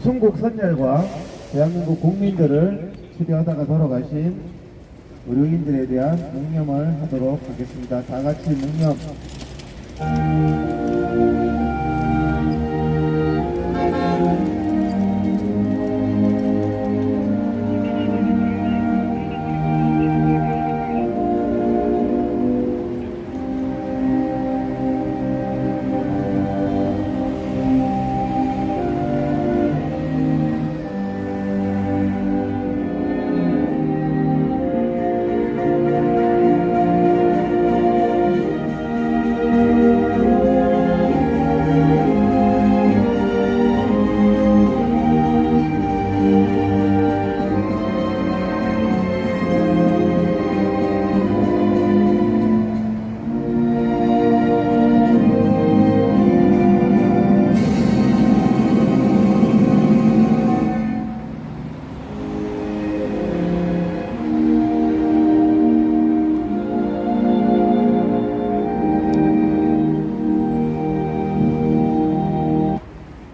순국 선열과 대한민국 국민들을 추대하다가 돌아가신 의료인들에 대한 묵념을 하도록 하겠습니다. 다 같이 묵념.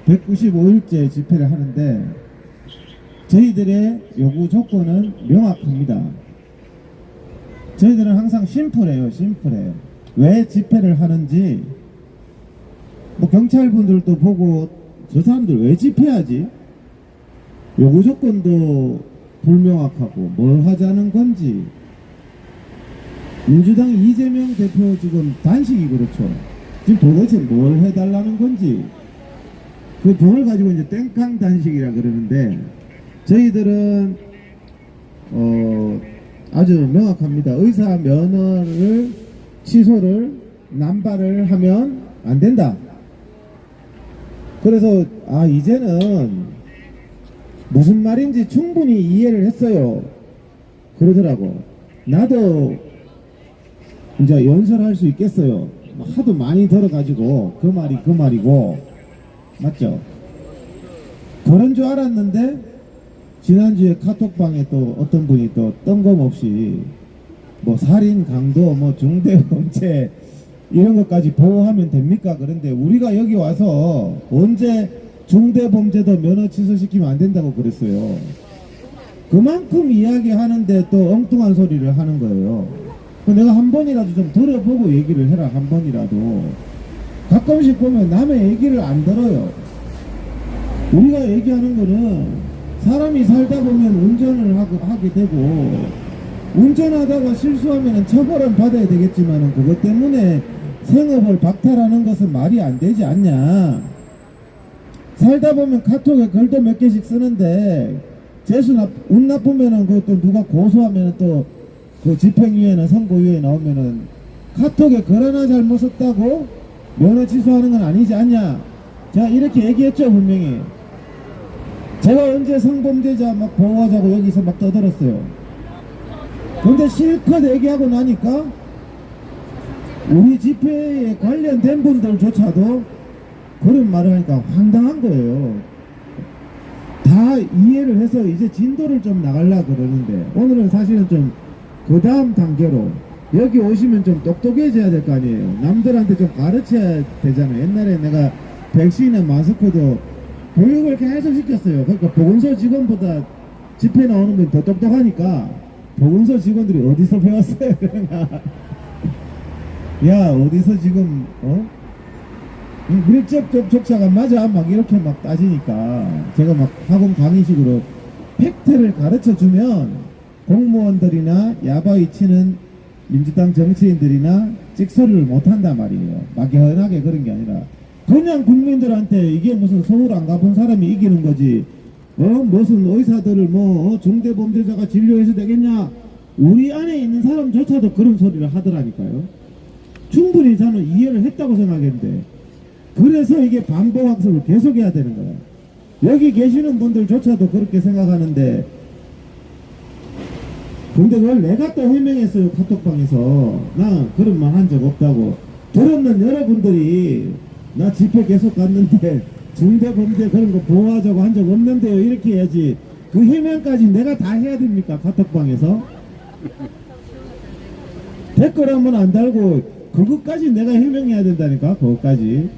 195일째 집회를 하는데 저희들의 요구 조건은 명확합니다. 저희들은 항상 심플해요. 심플해요. 왜 집회를 하는지 뭐 경찰분들도 보고 저 사람들 왜 집회하지? 요구 조건도 불명확하고 뭘 하자는 건지. 민주당 이재명 대표 지금 단식이 그렇죠. 지금 도대체 뭘 해달라는 건지 그 돈을 가지고 이제 땡깡 단식이라 그러는데 저희들은 아주 명확합니다. 의사 면허를 취소를 남발을 하면 안 된다. 그래서 이제는 무슨 말인지 충분히 이해를 했어요. 그러더라고. 나도 이제 연설할 수 있겠어요. 하도 많이 들어가지고 그 말이 그 말이고 맞죠? 그런 줄 알았는데 지난주에 카톡방에 또 어떤 분이 또 뜬금없이 뭐 살인, 강도, 뭐 중대범죄 이런 것까지 보호하면 됩니까? 그런데 우리가 여기 와서 언제 중대범죄도 면허 취소시키면 안 된다고 그랬어요. 그만큼 이야기하는데 또 엉뚱한 소리를 하는 거예요. 내가 한 번이라도 좀 들어보고 얘기를 해라. 한 번이라도. 가끔씩 보면 남의 얘기를 안 들어요. 우리가 얘기하는 거는 사람이 살다 보면 운전을 하게 되고 운전하다가 실수하면 처벌은 받아야 되겠지만 그것 때문에 생업을 박탈하는 것은 말이 안 되지 않냐. 살다 보면 카톡에 글도 몇 개씩 쓰는데 운 나쁘면은 그것도 누가 고소하면 또 그 집행유예나 선고유예 나오면은 카톡에 글 하나 잘못 썼다고 면허 취소하는 건 아니지 않냐. 제가 이렇게 얘기했죠. 분명히 제가 언제 성범죄자 막 보호하자고 여기서 막 떠들었어요. 근데 실컷 얘기하고 나니까 우리 집회에 관련된 분들조차도 그런 말을 하니까 황당한 거예요. 다 이해를 해서 이제 진도를 좀 나가려고 그러는데 오늘은 사실은 좀 그 다음 단계로 여기 오시면 좀 똑똑해져야 될 거 아니에요. 남들한테 좀 가르쳐야 되잖아요. 옛날에 내가 백신이나 마스크도 교육을 계속 시켰어요. 그러니까 보건소 직원보다 집회 나오는 분이 더 똑똑하니까 보건소 직원들이 어디서 배웠어요? 야 어디서 지금 밀접 접촉자가 맞아? 막 이렇게 막 따지니까 제가 막 학원 강의식으로 팩트를 가르쳐주면 공무원들이나 야바위 치는 민주당 정치인들이나 찍소리를 못한단 말이에요. 막연하게 그런 게 아니라 그냥 국민들한테 이게 무슨 서울 안 가본 사람이 이기는 거지 무슨 의사들을 중대범죄자가 진료해서 되겠냐. 우리 안에 있는 사람조차도 그런 소리를 하더라니까요. 충분히 저는 이해를 했다고 생각했는데 그래서 이게 반복학습을 계속해야 되는 거예요. 여기 계시는 분들조차도 그렇게 생각하는데, 근데 그걸 내가 또 해명했어요. 카톡방에서. 나 그런 말 한 적 없다고. 들었는 여러분들이 나 집회 계속 갔는데 중대범죄 그런 거 보호하자고 한 적 없는데요. 이렇게 해야지. 그 해명까지 내가 다 해야 됩니까? 카톡방에서? 댓글 한번 안 달고 그것까지 내가 해명해야 된다니까. 그것까지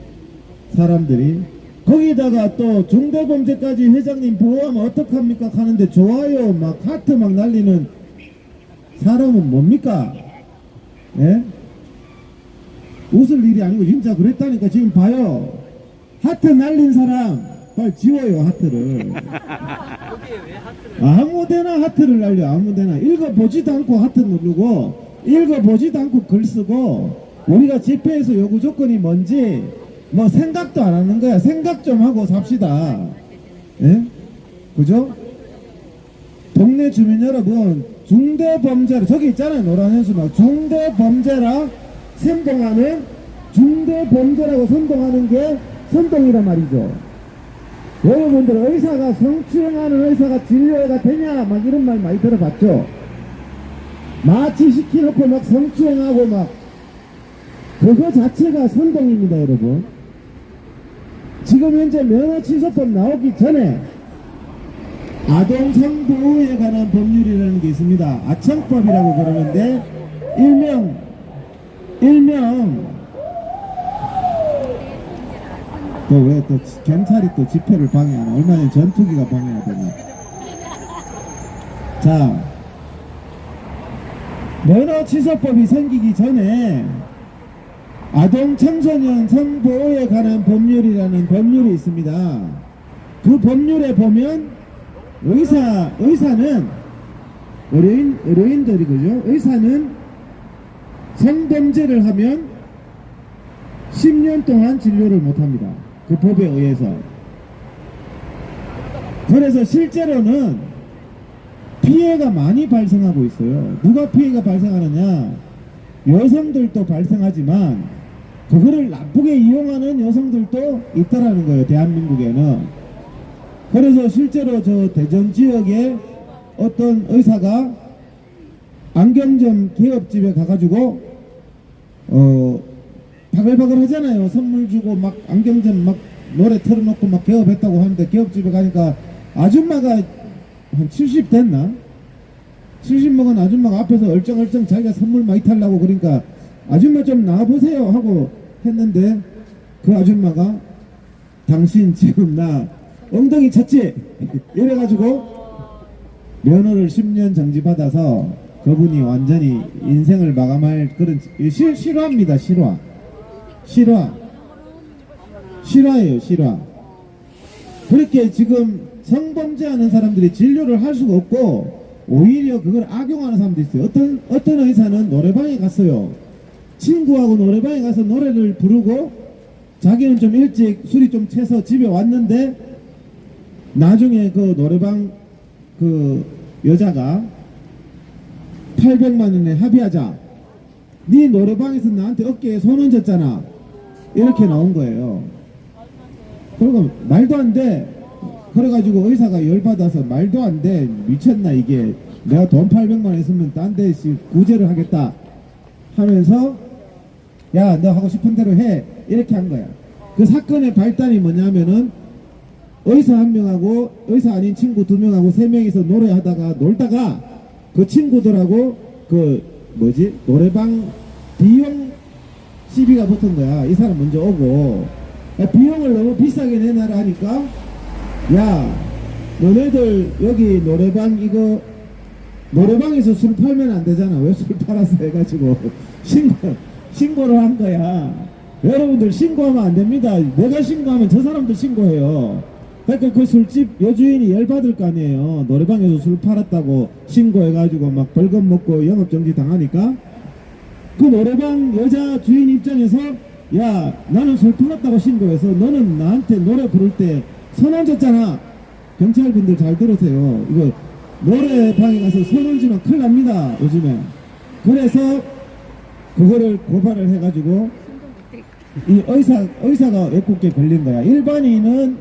사람들이 거기다가 또 중대범죄까지 회장님 보호하면 어떡합니까 하는데 좋아요 막 하트 막 날리는 사람은 뭡니까? 예? 웃을 일이 아니고 진짜 그랬다니까. 지금 봐요. 하트 날린 사람 빨리 지워요. 하트를. 아무데나 하트를 날려. 아무데나. 읽어보지도 않고 하트 누르고 읽어보지도 않고 글 쓰고 우리가 집회에서 요구 조건이 뭔지 뭐 생각도 안 하는 거야. 생각 좀 하고 삽시다. 예? 그죠? 동네 주민 여러분, 중대범죄라 저기 있잖아요. 노란 현수막 중대범죄라 선동하는, 중대범죄라고 선동하는 게 선동이란 말이죠. 여러분들 의사가 성추행하는 의사가 진료가 되냐 막 이런 말 많이 들어봤죠. 마취시키놓고 막 성추행하고 막 그거 자체가 선동입니다. 여러분 지금 현재 면허취소법 나오기 전에 아동성보호에 관한 법률이라는 게 있습니다. 아청법이라고 그러는데 일명 또 왜 또 경찰이 또 집회를 방해하나. 얼마 전에 전투기가 방해하더니. 자, 면허취소법이 생기기 전에 아동 청소년 성보호에 관한 법률이라는 법률이 있습니다. 그 법률에 보면 의사는 의료인들이 그죠? 의사는 성범죄를 하면 10년 동안 진료를 못합니다. 그 법에 의해서. 그래서 실제로는 피해가 많이 발생하고 있어요. 누가 피해가 발생하느냐? 여성들도 발생하지만 그거를 나쁘게 이용하는 여성들도 있다라는 거예요. 대한민국에는. 그래서 실제로 저 대전 지역에 어떤 의사가 안경점 개업집에 가가지고 바글바글 하잖아요. 선물 주고 막 안경점 막 노래 틀어놓고 막 개업했다고 하는데 개업집에 가니까 아줌마가 한 70 됐나? 70 먹은 아줌마가 앞에서 얼쩡얼쩡 자기가 선물 많이 타려고 그러니까 아줌마 좀 나와보세요 하고 했는데 그 아줌마가 당신 지금 나 엉덩이 쳤지? 이래가지고 면허를 10년 정지받아서 그분이 완전히 인생을 마감할 그런 실화입니다. 실화예요. 실화. 그렇게 지금 성범죄하는 사람들이 진료를 할 수가 없고 오히려 그걸 악용하는 사람도 있어요. 어떤 의사는 노래방에 갔어요. 친구하고 노래방에 가서 노래를 부르고 자기는 좀 일찍 술이 좀 채서 집에 왔는데 나중에 그 노래방 그 여자가 800만 원에 합의하자. 네 노래방에서 나한테 어깨에 손 얹었잖아. 이렇게 나온 거예요. 그리고 말도 안 돼. 그래가지고 의사가 열받아서 말도 안 돼. 미쳤나 이게. 내가 돈 800만 원 있으면 딴 데 구제를 하겠다 하면서 야 너 하고 싶은 대로 해. 이렇게 한 거야. 그 사건의 발단이 뭐냐면은 의사 한 명하고 의사 아닌 친구 2명하고 3명이서 노래하다가 놀다가 그 친구들하고 그 뭐지 노래방 비용 시비가 붙은 거야. 이 사람 먼저 오고 비용을 너무 비싸게 내놔라 하니까 야 너네들 여기 노래방 이거 노래방에서 술 팔면 안 되잖아. 왜 술 팔았어 해가지고 신고를 한 거야. 여러분들 신고하면 안 됩니다. 내가 신고하면 저 사람도 신고해요. 그러니까 그 술집 여주인이 열받을 거 아니에요. 노래방에서 술 팔았다고 신고해가지고 막 벌금 먹고 영업정지 당하니까 그 노래방 여자 주인 입장에서 야 나는 술 팔았다고 신고해서 너는 나한테 노래 부를 때 손 얹었잖아. 경찰분들 잘 들으세요. 이거 노래방에 가서 손 얹으면 큰일 납니다 요즘에. 그래서 그거를 고발을 해가지고 이 의사가 애꿎게 걸린 거야. 일반인은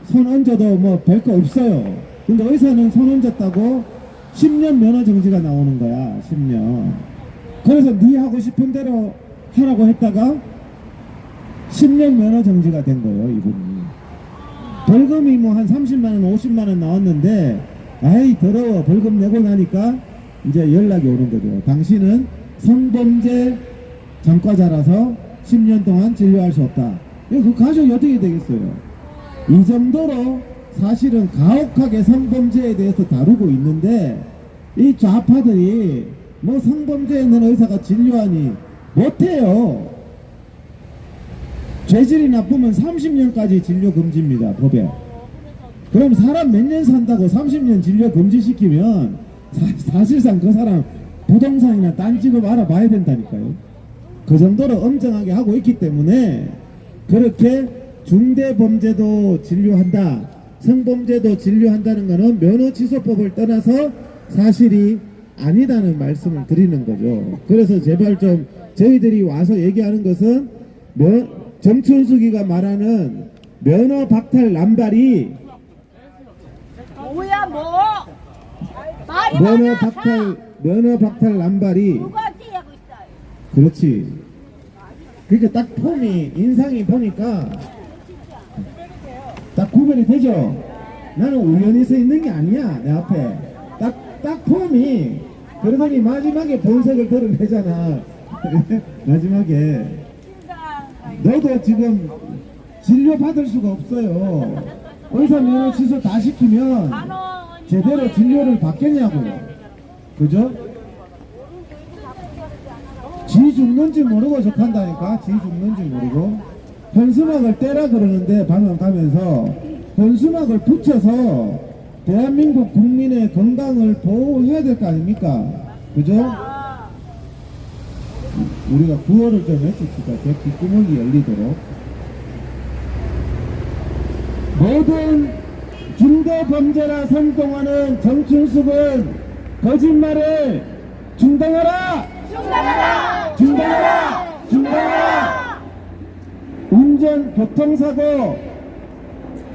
손 얹어도 뭐 별거 없어요. 근데 의사는 손 얹었다고 10년 면허 정지가 나오는 거야. 10년. 그래서 네 하고 싶은 대로 하라고 했다가 10년 면허 정지가 된 거예요. 이분이. 벌금이 뭐 한 30만원 50만원 나왔는데 아이 더러워 벌금 내고 나니까 이제 연락이 오는 거죠. 당신은 성범죄 전과자라서 10년 동안 진료할 수 없다. 그 가족이 어떻게 되겠어요? 이 정도로 사실은 가혹하게 성범죄에 대해서 다루고 있는데 이 좌파들이 뭐 성범죄에 있는 의사가 진료하니 못해요. 죄질이 나쁘면 30년까지 진료 금지입니다. 법에. 그럼 사람 몇 년 산다고 30년 진료 금지시키면 사실상 그 사람 부동산이나 딴 직업 알아봐야 된다니까요. 그 정도로 엄정하게 하고 있기 때문에 그렇게 중대범죄도 진료한다, 성범죄도 진료한다는 것은 면허취소법을 떠나서 사실이 아니다는 말씀을 드리는 거죠. 그래서 제발 좀 저희들이 와서 얘기하는 것은 정춘숙이가 말하는 면허 박탈 남발이 뭐야 뭐? 말이 많아. 면허 박탈 남발이 누가 뛰하고 있어요? 그렇지. 그러니까 딱 폼이 인상이 보니까 딱 구별이 되죠. 나는 우연히 서 있는 게 아니야 내 앞에. 딱 폼이 그러더니 마지막에 본색을 드러내잖아. 마지막에 너도 지금 진료 받을 수가 없어요. 의사 면허 취소 다 시키면 제대로 진료를 받겠냐고요. 그죠? 지 죽는지 모르고 적한다니까. 지 죽는지 모르고 현수막을 떼라 그러는데 방금 가면서 현수막을 붙여서 대한민국 국민의 건강을 보호해야 될 거 아닙니까? 그죠? 우리가 구호를 좀 외칩시다. 제 귓구멍이 열리도록. 모든 중대범죄라 선동하는 정춘숙은 거짓말을 중단하라! 중단하라! 중단하라! 중단하라! 운전 교통사고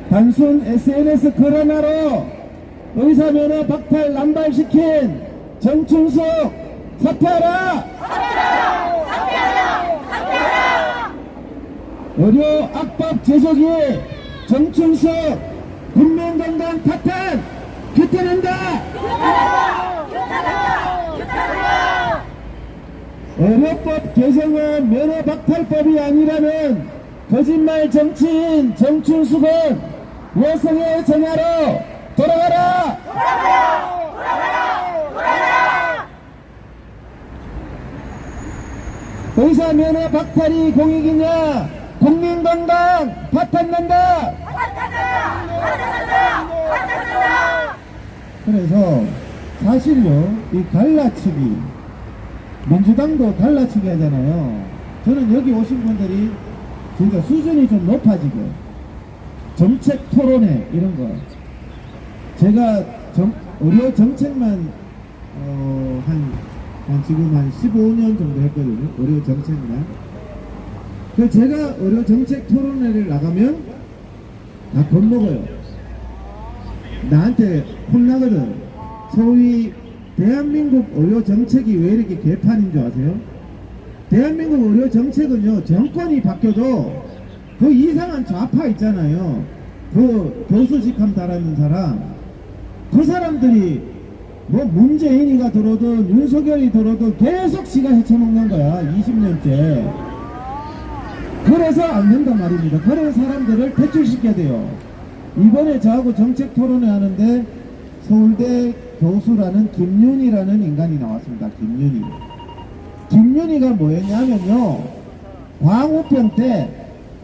단순 SNS 글 하나로 의사면허 박탈 남발시킨 정춘숙 사퇴하라! 사퇴하라! 사퇴하라! 사퇴하라! 의료 압박 제조기 정춘숙 국민건강 파탄 규탄한다! 규탄한다! 규탄한다! 규탄한다! 의료법 개정은 면허 박탈법이 아니라는 거짓말 정치인 정춘숙은 여성의 정야로 돌아가라! 돌아가라! 돌아가라! 돌아가라! 의사 면허 박탈이 공익이냐? 국민건강 파탄난다! 파탄난다! 파탄난다! 파탄난다! 그래서 사실요 이 갈라치기 민주당도 갈라치기 하잖아요. 저는 여기 오신 분들이 그러니까 수준이 좀 높아지게 정책 토론회 이런 거 제가 의료 정책만 한 지금 한 15년 정도 했거든요. 의료 정책만. 그 제가 의료 정책 토론회를 나가면 다 겁먹어요. 나한테 혼나거든. 소위 대한민국 의료 정책이 왜 이렇게 개판인 줄 아세요? 대한민국 의료 정책은요 정권이 바뀌어도 그 이상한 좌파 있잖아요. 그 교수직함 달아있는 사람 그 사람들이 뭐 문재인이가 들어도 윤석열이 들어도 계속 지가 헤쳐먹는 거야. 20년째. 그래서 안 된단 말입니다. 그런 사람들을 퇴출시켜야 돼요. 이번에 저하고 정책 토론회 하는데 서울대 교수라는 김윤희라는 인간이 나왔습니다. 김윤희가 뭐였냐면요 광우병 때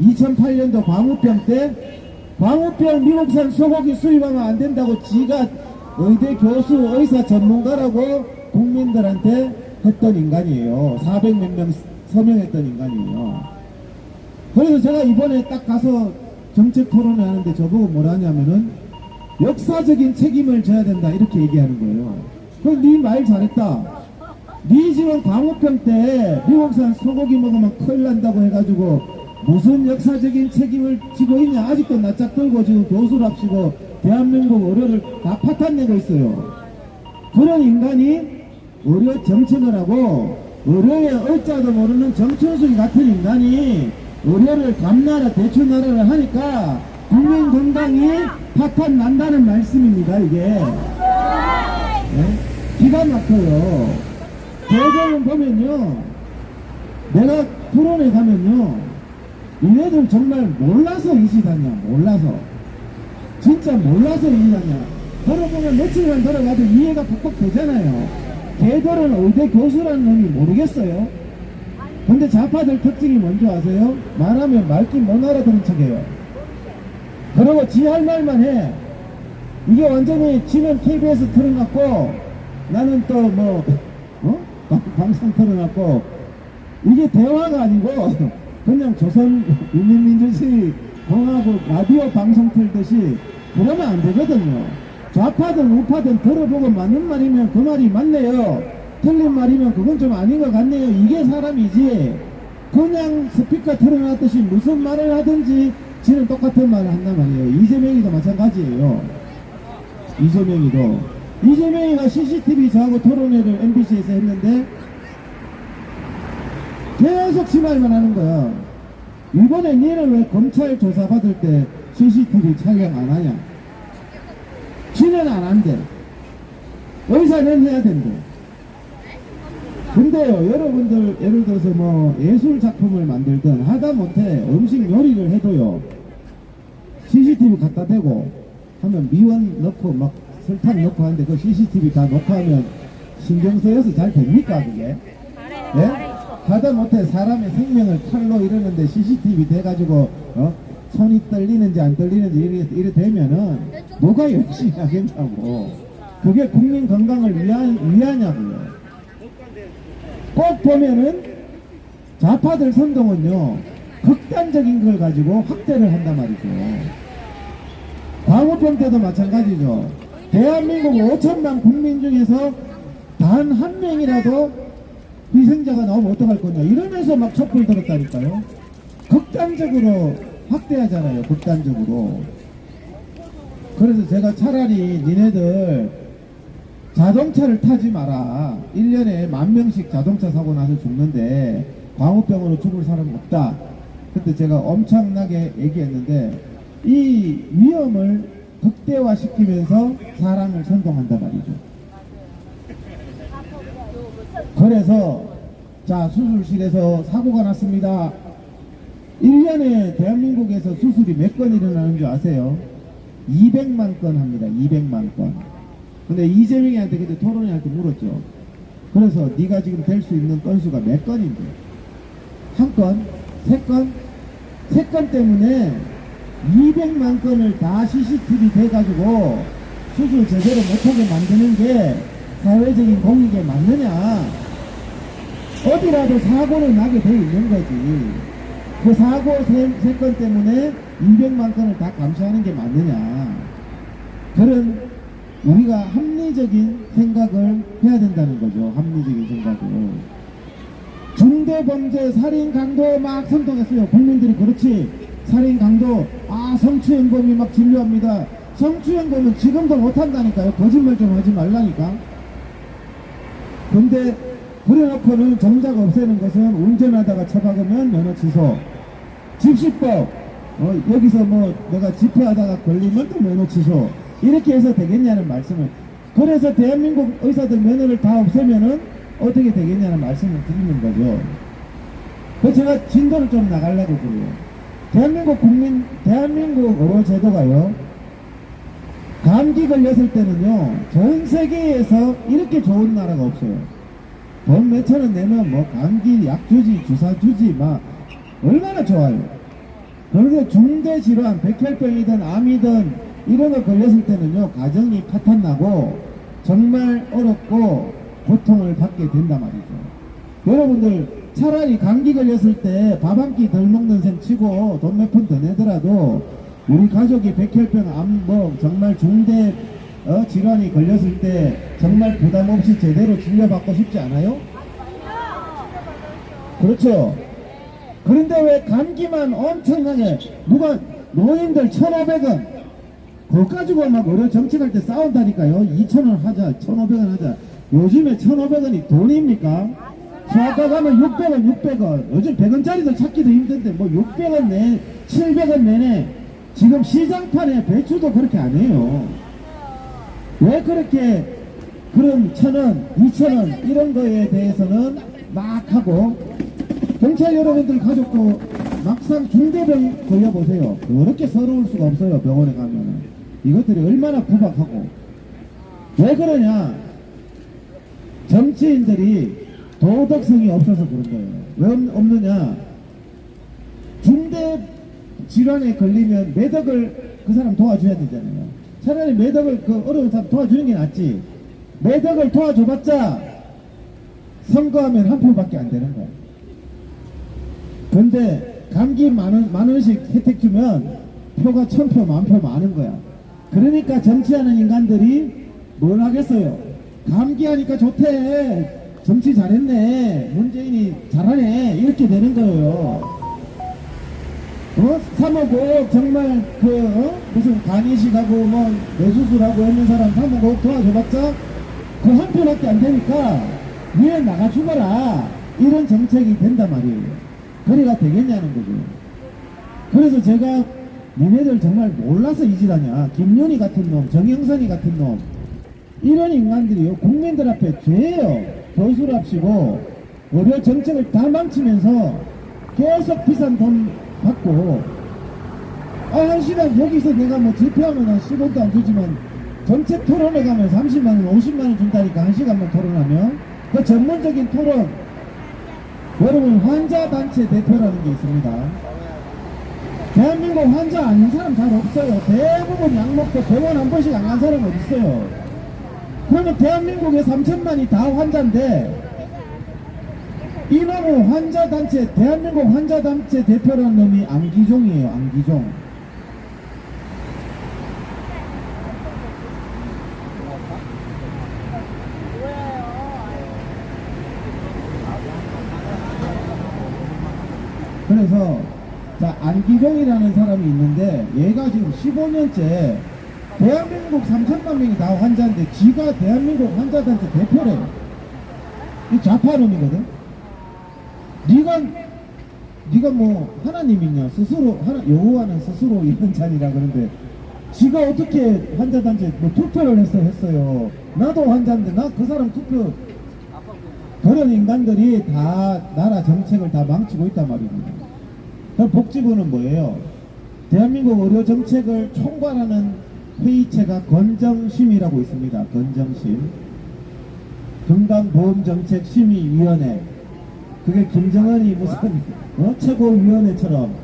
2008년도 광우병 때 광우병 미국산 소고기 수입하면 안 된다고 지가 의대 교수 의사 전문가라고 국민들한테 했던 인간이에요. 400몇 명 서명했던 인간이에요. 그래서 제가 이번에 딱 가서 정책 토론을 하는데 저보고 뭐라 하냐면은 역사적인 책임을 져야 된다 이렇게 얘기하는 거예요. 그럼 네 말 잘했다. 네 지금 광우병 때 미국산 소고기 먹으면 큰일 난다고 해가지고 무슨 역사적인 책임을 지고 있냐. 아직도 낯짝 들고 지금 교수랍시고 대한민국 의료를 다 파탄내고 있어요. 그런 인간이 의료 정책을 하고 의료의 얼자도 모르는 정춘수기 같은 인간이 의료를 감나라 대출나라를 하니까 국민 건강이 파탄 난다는 말씀입니다. 이게 네? 기가 막혀요. 대결을 보면요, 내가 토론에 가면요, 얘네들 정말 몰라서 이 짓하냐. 몰라서 진짜 몰라서 이 짓하냐. 들어보면 며칠만 들어가도 이해가 퍽퍽 되잖아요. 걔들은 의대 교수라는 놈이 모르겠어요. 근데 좌파들 특징이 뭔지 아세요? 말하면 말귀 못 알아듣는 척해요. 그러고 지 할 말만 해. 이게 완전히 지금 KBS 틀어놨고 나는 또 뭐 방송 틀어놨고 이게 대화가 아니고 그냥 조선 인민민주주의 공화국 라디오 방송 틀듯이 그러면 안 되거든요. 좌파든 우파든 들어보고 맞는 말이면 그 말이 맞네요. 틀린 말이면 그건 좀 아닌 것 같네요. 이게 사람이지. 그냥 스피커 틀어놨듯이 무슨 말을 하든지 지는 똑같은 말을 한단 말이에요. 이재명이도 마찬가지예요. 이재명이가 CCTV 저하고 토론회를 MBC에서 했는데 계속 지 말만 하는 거야. 이번에 니는 왜 검찰 조사받을 때 CCTV 촬영 안 하냐? 지는 안 한대. 의사는 해야 된대. 근데요, 여러분들 예를 들어서 뭐 예술 작품을 만들든 하다못해 음식 요리를 해도요, CCTV 갖다 대고 하면 미원 넣고 막 설탕 넣고 하는데 그 CCTV 다 녹화하면 신경 쓰여서 잘 됩니까 그게? 네? 하다못해 사람의 생명을 칼로 이러는데 CCTV 돼가지고 손이 떨리는지 안 떨리는지 이래 되면은 누가 열심히 하겠냐고. 그게 국민 건강을 위하냐고요. 꼭 보면은 좌파들 선동은요, 극단적인 걸 가지고 확대를 한단 말이죠. 광우병 때도 마찬가지죠. 대한민국 5천만 국민 중에서 단 한 명이라도 희생자가 나오면 어떡할 거냐 이러면서 막 촛불 들었다니까요. 극단적으로 확대하잖아요. 극단적으로. 그래서 제가 차라리 니네들 자동차를 타지 마라. 1년에 10,000명씩 자동차 사고 나서 죽는데 광우병으로 죽을 사람 없다. 그때 제가 엄청나게 얘기했는데 이 위험을 극대화시키면서 사람을 선동한단 말이죠. 그래서 자, 수술실에서 사고가 났습니다. 1년에 대한민국에서 수술이 몇 건 일어나는 줄 아세요? 200만 건 합니다. 200만 건. 근데 이재명이한테 그때 토론회한테 물었죠. 그래서 네가 지금 될 수 있는 건수가 몇 건인데? 한 건? 세 건? 세 건 때문에 200만 건을 다 CCTV 돼가지고 수술 제대로 못하게 만드는 게 사회적인 공익에 맞느냐? 어디라도 사고는 나게 돼 있는 거지. 그 사고 세 건 때문에 200만 건을 다 감시하는 게 맞느냐? 그런 우리가 합리적인 생각을 해야 된다는 거죠. 합리적인 생각을. 중대범죄 살인 강도 막 선동했어요. 국민들이. 그렇지. 살인 강도, 성추행범이 막 진료합니다. 성추행범은 지금도 못한다니까요. 거짓말 좀 하지 말라니까. 근데 그래놓고는 정작 없애는 것은 운전하다가 처박으면 면허 취소. 집시법, 여기서 뭐 내가 집회하다가 걸리면 또 면허 취소. 이렇게 해서 되겠냐는 말씀을. 그래서 대한민국 의사들 면허를 다 없애면은 어떻게 되겠냐는 말씀을 드리는 거죠. 그래서 제가 진도를 좀 나가려고 그래요. 대한민국 의료제도가요, 감기 걸렸을 때는요, 전 세계에서 이렇게 좋은 나라가 없어요. 돈 몇천 원 내면 뭐 감기 약 주지, 주사 주지, 막 얼마나 좋아요. 그런데 중대 질환, 백혈병이든 암이든 이런 거 걸렸을 때는요, 가정이 파탄나고 정말 어렵고 고통을 받게 된단 말이죠. 여러분들 차라리 감기 걸렸을 때 밥 한 끼 덜 먹는 셈 치고 돈 몇 푼 더 내더라도 우리 가족이 백혈병, 암, 뭐 정말 중대 질환이 걸렸을 때 정말 부담 없이 제대로 진료받고 싶지 않아요? 그렇죠. 그런데 왜 감기만 엄청나게 누가 노인들 1,500원 그거 가지고 막 의료 정책할 때 싸운다니까요. 2,000원 하자 1,500원 하자. 요즘에 1,500원이 돈입니까? 수학과 가면 600원 요즘 100원짜리도 찾기도 힘든데 뭐 600원 내 700원 내내 지금 시장판에 배추도 그렇게 안 해요. 왜 그렇게 그런 1,000원 2,000원 이런 거에 대해서는 막 하고 경찰 여러분들 가족도 막상 중대병 걸려보세요. 그렇게 서러울 수가 없어요. 병원에 가면은 이것들이 얼마나 구박하고. 왜 그러냐, 정치인들이 도덕성이 없어서 그런 거예요. 왜 없느냐, 중대 질환에 걸리면 매덕을 그 사람 도와줘야 되잖아요. 차라리 매덕을 그 어려운 사람 도와주는 게 낫지. 매덕을 도와줘봤자 선거하면 한 표밖에 안 되는 거야. 근데 감기 만 원씩 혜택 주면 표가 1,000표, 10,000표 많은 거야. 그러니까 정치하는 인간들이 뭘 하겠어요? 감기하니까 좋대. 정치 잘했네. 문재인이 잘하네. 이렇게 되는 거예요. 3억 5억 정말 무슨 간이식하고 뭐 뇌수술하고 있는 사람 3억 5억 도와줘봤자 그 한 표밖에 안 되니까 위에 나가 죽어라. 이런 정책이 된단 말이에요. 그래가 되겠냐는 거죠. 그래서 제가 니네들 정말 몰라서 이질하냐. 김윤희 같은 놈, 정영선이 같은 놈, 이런 인간들이요 국민들 앞에 죄예요. 교수랍시고 의료 정책을 다 망치면서 계속 비싼 돈 받고, 한 시간 여기서 내가 뭐 집회하면 한 10원도 안 주지만 정책 토론에 가면 30만원 50만원 준다니까. 한 시간만 토론하면. 그 전문적인 토론, 여러분 환자단체 대표라는 게 있습니다. 대한민국 환자 아닌 사람 잘 없어요. 대부분 약 먹고 병원 한 번씩 안 간 사람 어디 있어요. 그러면 대한민국에 3천만이 다 환자인데 이놈의 환자단체, 대한민국 환자단체 대표라는 놈이 안기종이에요. 안기종. 그래서 자, 안기종이라는 사람이 있는데 얘가 지금 15년째 대한민국 3천만 명이 다 환자인데 지가 대한민국 환자단체 대표래요. 이 좌파놈이거든. 네가 뭐 하나님이냐, 스스로 여호와는 스스로 이런 자니라 그러는데 지가 어떻게 환자단체 뭐 투표를 했어요. 나도 환자인데 나 그 사람 투표. 그런 인간들이 다 나라 정책을 다 망치고 있단 말입니다. 그럼 복지부는 뭐예요? 대한민국 의료 정책을 총괄하는 회의체가 건정심이라고 있습니다. 건정심. 건강보험정책심의위원회. 그게 김정은이 무슨 최고위원회처럼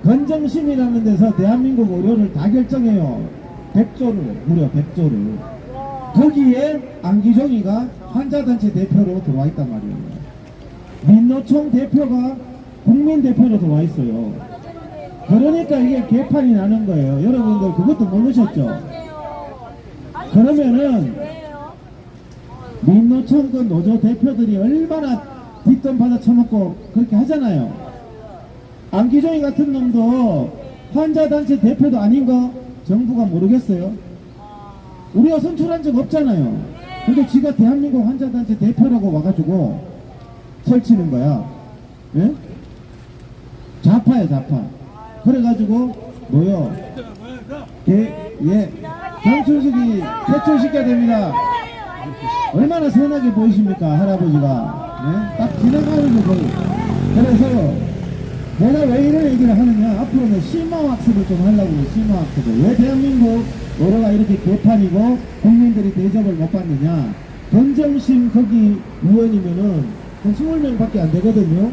건정심이라는 데서 대한민국 의료를 다 결정해요. 100조를, 무려 100조를. 거기에 안기종이가 환자단체 대표로 들어와 있단 말이에요. 민노총 대표가 국민대표로 들어와 있어요. 그러니까 이게 개판이 나는 거예요. 여러분들 그것도 모르셨죠? 그러면은 민노총 그 노조 대표들이 얼마나 뒷돈 받아 처먹고 그렇게 하잖아요. 안기종이 같은 놈도 환자단체 대표도 아닌 거 정부가 모르겠어요? 우리가 선출한 적 없잖아요. 근데 지가 대한민국 환자단체 대표라고 와가지고 설치는 거야. 예? 좌파야, 좌파. 그래가지고 뭐요? 정춘식이 퇴출시켜야 됩니다. 얼마나 선하게 보이십니까, 할아버지가. 예? 딱 지나가는 거 거의. 그래서 내가 왜 이런 얘기를 하느냐, 앞으로는 심화학습을 좀 하려고 해요. 심화학습을. 왜 대한민국 의료가 이렇게 개판이고 국민들이 대접을 못 받느냐. 건정심 거기 의원이면은 한 20명밖에 안 되거든요.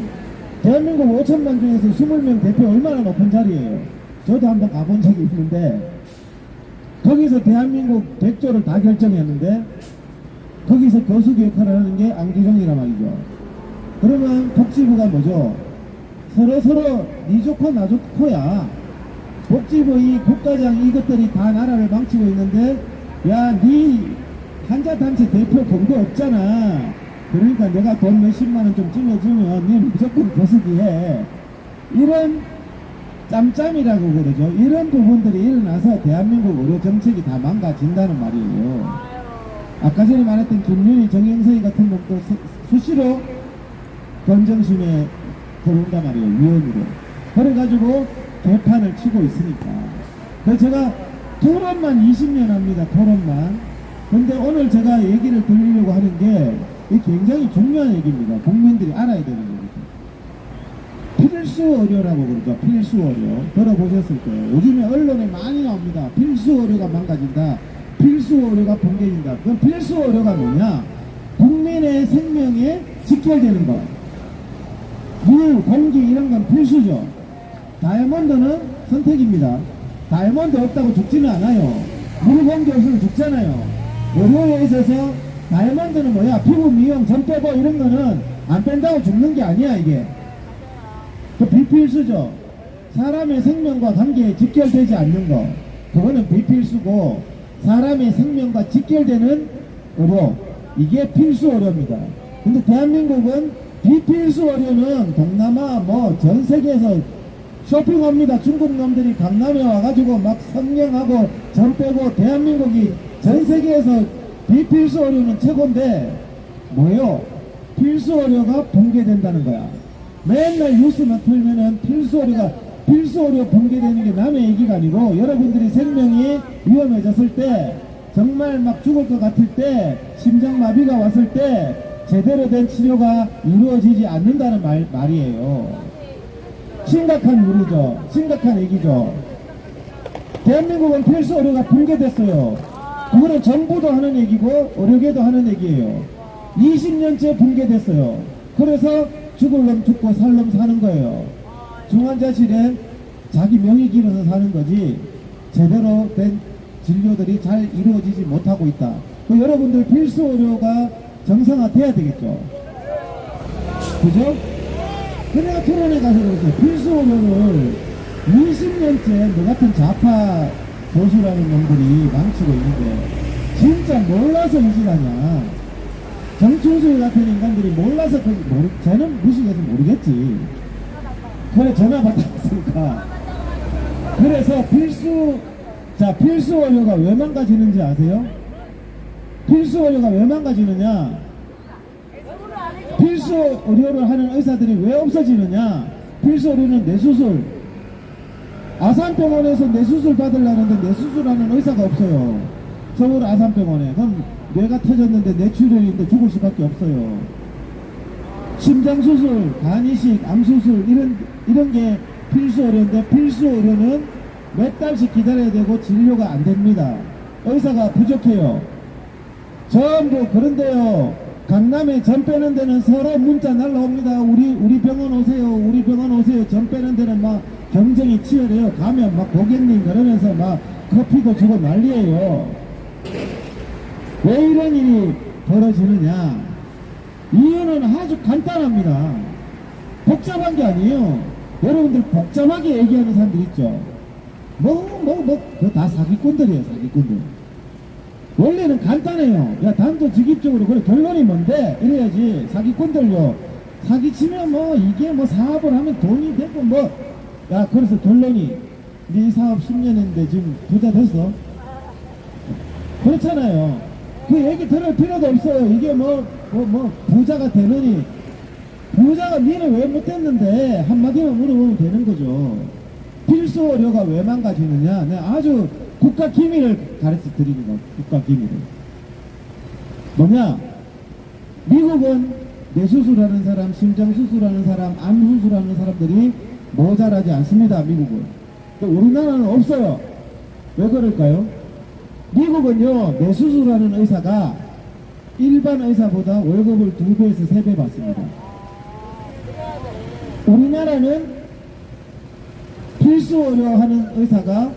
대한민국 5천만 중에서 20명 대표 얼마나 높은 자리예요. 저도 한번 가본 적이 있는데 거기서 대한민국 100조를 다 결정했는데 거기서 교수 역할을 하는 게 안기종이란 말이죠. 그러면 복지부가 뭐죠? 서로 니 좋고 나 좋고야. 복지부 이 국가장 이것들이 다 나라를 망치고 있는데 야, 니 환자단체 대표 본거 없잖아. 그러니까 내가 돈 몇십만원 좀 찔러주면 니 무조건 거수기 해. 이런 짬짬이라고 그러죠. 이런 부분들이 일어나서 대한민국 의료 정책이 다 망가진다는 말이에요. 아까 전에 말했던 김윤희, 정영석이 같은 놈도 수시로 검정심에 들어온단 말이에요. 위원으로. 그래가지고 개판을 치고 있으니까. 그래서 제가 토론만 20년 합니다. 토론만. 근데 오늘 제가 얘기를 드리려고 하는 게 이게 굉장히 중요한 얘기입니다. 국민들이 알아야 되는 얘기죠. 필수 의료라고 그러죠. 필수 의료. 들어보셨을 거예요. 요즘에 언론에 많이 나옵니다. 필수 의료가 망가진다. 필수 의료가 붕괴진다. 그럼 필수 의료가 뭐냐? 국민의 생명에 직결되는 것. 물, 공기 이런 건 필수죠. 다이아몬드는 선택입니다. 다이아몬드 없다고 죽지는 않아요. 물, 공기 없으면 죽잖아요. 의료에 있어서 다이아몬드는 뭐야? 피부 미용, 점 빼고 이런 거는 안 뺀다고 죽는 게 아니야 이게. 그 비필수죠. 사람의 생명과 관계에 직결되지 않는 거. 그거는 비필수고 사람의 생명과 직결되는 의료. 이게 필수 의료입니다. 근데 대한민국은 비필수 의료는 동남아 뭐 전 세계에서 쇼핑합니다. 중국 놈들이 강남에 와가지고 막 성형하고 점 빼고 대한민국이 전 세계에서 비필수 의료는 최고인데 뭐요? 필수 의료가 붕괴된다는 거야. 맨날 뉴스만 틀면은 필수 의료 붕괴되는 게 남의 얘기가 아니고 여러분들이 생명이 위험해졌을 때 정말 막 죽을 것 같을 때 심장마비가 왔을 때 제대로 된 치료가 이루어지지 않는다는 말이에요. 심각한 일이죠. 심각한 얘기죠. 대한민국은 필수 의료가 붕괴됐어요. 그거는 정부도 하는 얘기고 의료계도 하는 얘기예요. 20년째 붕괴됐어요. 그래서 죽을 놈 죽고 살 놈 사는 거예요. 중환자실에 자기 명의 길어서 사는 거지 제대로 된 진료들이 잘 이루어지지 못하고 있다. 그 여러분들 필수 의료가 정상화돼야 되겠죠. 그죠? 그래야 토론에 가서 그랬어요. 필수 의료를 20년째 너 같은 좌파 보수라는 놈들이 망치고 있는데 진짜 몰라서 이 짓하냐. 정충수 같은 인간들이 몰라서 쟤는 무식해서 모르겠지. 그래 전화 받았으니까. 그래서 필수 의료가 왜 망가지는지 아세요? 필수 의료가 왜 망가지느냐? 필수 의료를 하는 의사들이 왜 없어지느냐? 필수 의료는 뇌수술. 아산병원에서 뇌수술 받으려는데 뇌수술하는 의사가 없어요. 서울 아산병원에. 그럼 뇌가 터졌는데 뇌출혈인데 죽을 수밖에 없어요. 심장수술, 간이식, 암수술 이런 게 필수 의료인데 필수 의료는 몇 달씩 기다려야 되고 진료가 안 됩니다. 의사가 부족해요. 전부 그런데요. 강남에 점 빼는 데는 서로 문자 날라옵니다. 우리 병원 오세요. 우리 병원 오세요. 점 빼는 데는 막 경쟁이 치열해요. 가면 막 고객님 그러면서 막 커피도 주고 난리예요. 왜 이런 일이 벌어지느냐? 이유는 아주 간단합니다. 복잡한 게 아니에요. 여러분들 복잡하게 얘기하는 사람들 있죠. 그거 다 사기꾼들이에요, 사기꾼들. 원래는 간단해요. 야, 단도직입적으로, 그래, 결론이 뭔데? 이래야지. 사기꾼들요. 사기치면 이게 사업을 하면 돈이 되고 야, 그래서 결론이, 네 사업 10년 했는데 지금 부자 됐어? 그렇잖아요. 그 얘기 들을 필요도 없어요. 이게 부자가 되느니. 부자가 니는 왜 못했는데 한마디만 물어보면 되는 거죠. 필수 의료가 왜 망가지느냐? 내가 아주 국가 기밀을 가르쳐 드립니다. 국가 기밀을. 뭐냐? 미국은 뇌수술하는 사람, 심장수술하는 사람, 암수술하는 사람들이 모자라지 않습니다. 미국은. 우리나라는 없어요. 왜 그럴까요? 미국은요, 뇌수술하는 의사가 일반 의사보다 월급을 2배에서 3배 받습니다. 우리나라는 필수 의료하는 의사가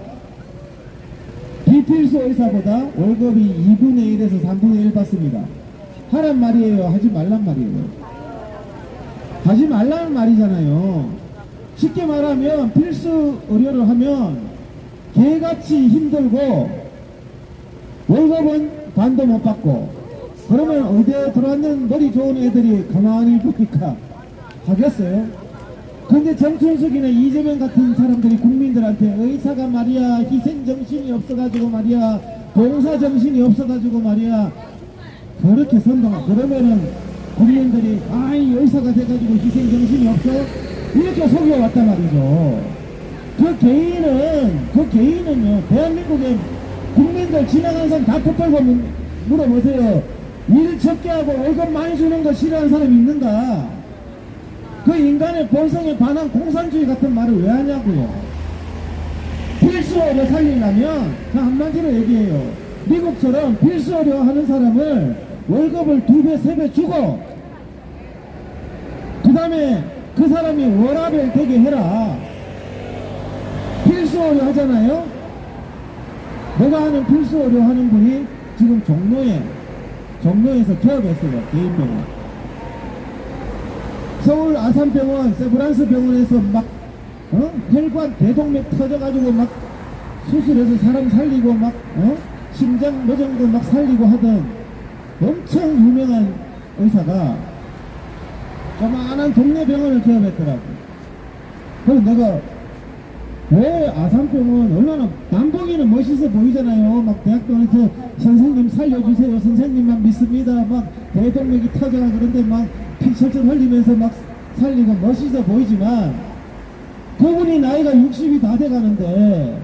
비필수 의사보다 월급이 2분의 1에서 3분의 1 받습니다. 하란 말이에요? 하지 말란 말이에요? 하지 말라는 말이잖아요. 쉽게 말하면 필수 의료를 하면 개같이 힘들고 월급은 반도 못 받고 그러면 의대에 들어왔는 머리 좋은 애들이 가만히 보니까 하겠어요? 근데 정춘숙이나 이재명 같은 사람들이 국민들한테 의사가 말이야 희생정신이 없어가지고 말이야 봉사정신이 없어가지고 말이야 그렇게 선동하 그러면은 국민들이 아이 의사가 돼가지고 희생정신이 없어 이렇게 속여왔단 말이죠. 그 개인은요 대한민국의 국민들 지나가는 사람 다 콧벌고 물어보세요. 일 적게 하고 월급 많이 주는 거 싫어하는 사람이 있는가? 그 인간의 본성에 반한 공산주의 같은 말을 왜 하냐고요. 필수어로 살리려면 한마디로 얘기해요. 미국처럼 필수어로 하는 사람을 월급을 2배 3배 주고 그 다음에 그 사람이 워라밸 되게 해라. 필수어로 하잖아요. 내가 하는 필수어로 하는 분이 지금 종로에서 개업했어요. 개인병원. 서울 아산병원, 세브란스 병원에서 막 혈관 대동맥 터져가지고 막 수술해서 사람 살리고 막 심장 묘정도 막 살리고 하던 엄청 유명한 의사가 조만한 동네 병원을 개업했더라고. 그래서 내가 왜 아산병원 얼마나 남보기는 멋있어 보이잖아요. 막 대학병원에서 선생님 살려주세요. 선생님만 믿습니다. 막 대동맥이 터져가 그런데 막 피 철철 흘리면서 막 살리고 멋있어 보이지만 그분이 나이가 60이 다 돼가는데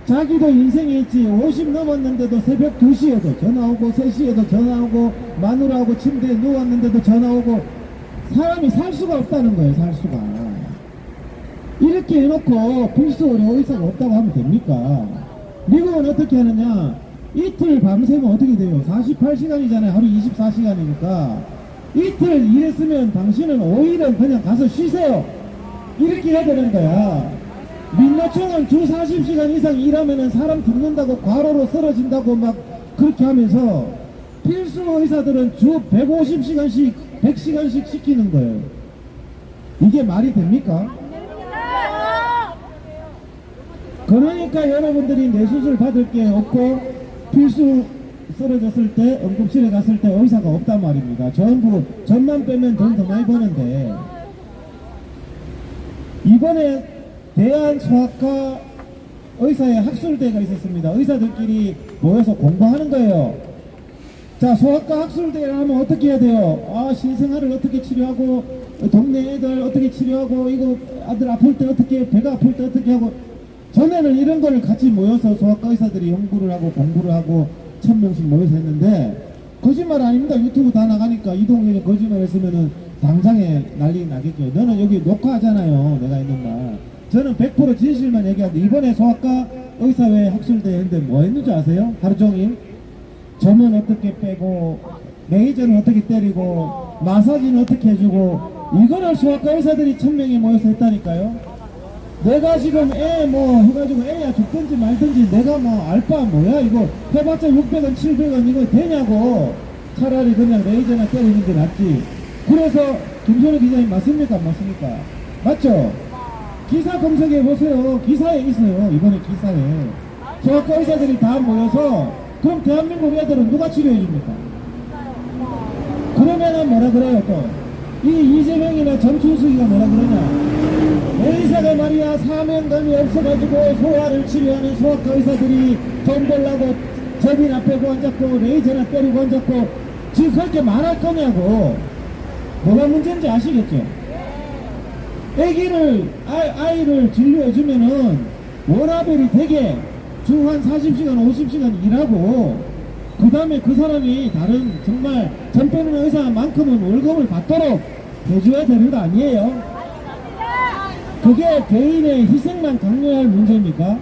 자기도 인생이 있지 50 넘었는데도 새벽 2시에도 전화 오고 3시에도 전화 오고 마누라하고 침대에 누웠는데도 전화 오고 사람이 살 수가 없다는 거예요. 살 수가. 이렇게 해놓고 필수의료 의사가 없다고 하면 됩니까? 미국은 어떻게 하느냐 이틀 밤새면 어떻게 돼요? 48시간이잖아요. 하루 24시간이니까 이틀 일했으면 당신은 5일은 그냥 가서 쉬세요. 이렇게 해야 되는 거야. 민노총은 주 40시간 이상 일하면은 사람 죽는다고 과로로 쓰러진다고 막 그렇게 하면서 필수 의사들은 주 150시간씩 100시간씩 시키는 거예요. 이게 말이 됩니까? 그러니까 여러분들이 뇌수술 받을 게 없고 필수 쓰러졌을 때 응급실에 갔을 때 의사가 없단 말입니다. 전부 전만 빼면 돈 더 많이 버는데 이번에 대한소아과 의사의 학술대회가 있었습니다. 의사들끼리 모여서 공부하는 거예요. 자, 소아과 학술대회를 하면 어떻게 해야 돼요? 아, 신생아를 어떻게 치료하고 동네 애들 어떻게 치료하고 이거 아들 아플 때 어떻게 배가 아플 때 어떻게 하고 전에는 이런 걸 같이 모여서 소아과 의사들이 연구를 하고 공부를 하고 1000명씩 모여서 했는데 거짓말 아닙니다. 유튜브 다 나가니까 이동현이 거짓말 했으면은 당장에 난리 나겠죠. 너는 여기 녹화하잖아요. 내가 있는 말. 저는 100% 진실만 얘기하는데 이번에 소아과 의사회 학술대회 했는데 뭐 했는지 아세요? 하루 종일 점은 어떻게 빼고 레이저는 어떻게 때리고 마사지는 어떻게 해주고 이거를 소아과 의사들이 1000명이 모여서 했다니까요. 내가 지금 애 뭐 해가지고 애야 죽든지 말든지 내가 뭐 알바 뭐야 이거 해봤자 600원 700원 이거 되냐고. 차라리 그냥 레이저나 때리는 게 낫지. 그래서 김선우 기자님 맞습니까 안 맞습니까? 맞죠? 기사 검색해 보세요. 기사에 있어요. 이번에 기사에 소아과 의사들이 다 모여서 그럼 대한민국 애들은 누가 치료해 줍니까? 그러면은 뭐라 그래요 또? 이 이재명이나 정춘숙이가 뭐라 그러냐? 의사가 말이야 사명감이 없어가지고 소아를 치료하는 소아과 의사들이 돈 벌라고 접이나 빼고 앉았고 레이저나 때리고 앉았고 지금 그렇게 말할 거냐고. 뭐가 문제인지 아시겠죠? 아이를 진료해주면은 워라밸이 되게 주 한 40시간 50시간 일하고 그 다음에 그 사람이 다른 정말 전 빼는 의사만큼은 월급을 받도록 해줘야 되는 거 아니에요? 그게 개인의 희생만 강요할 문제입니까?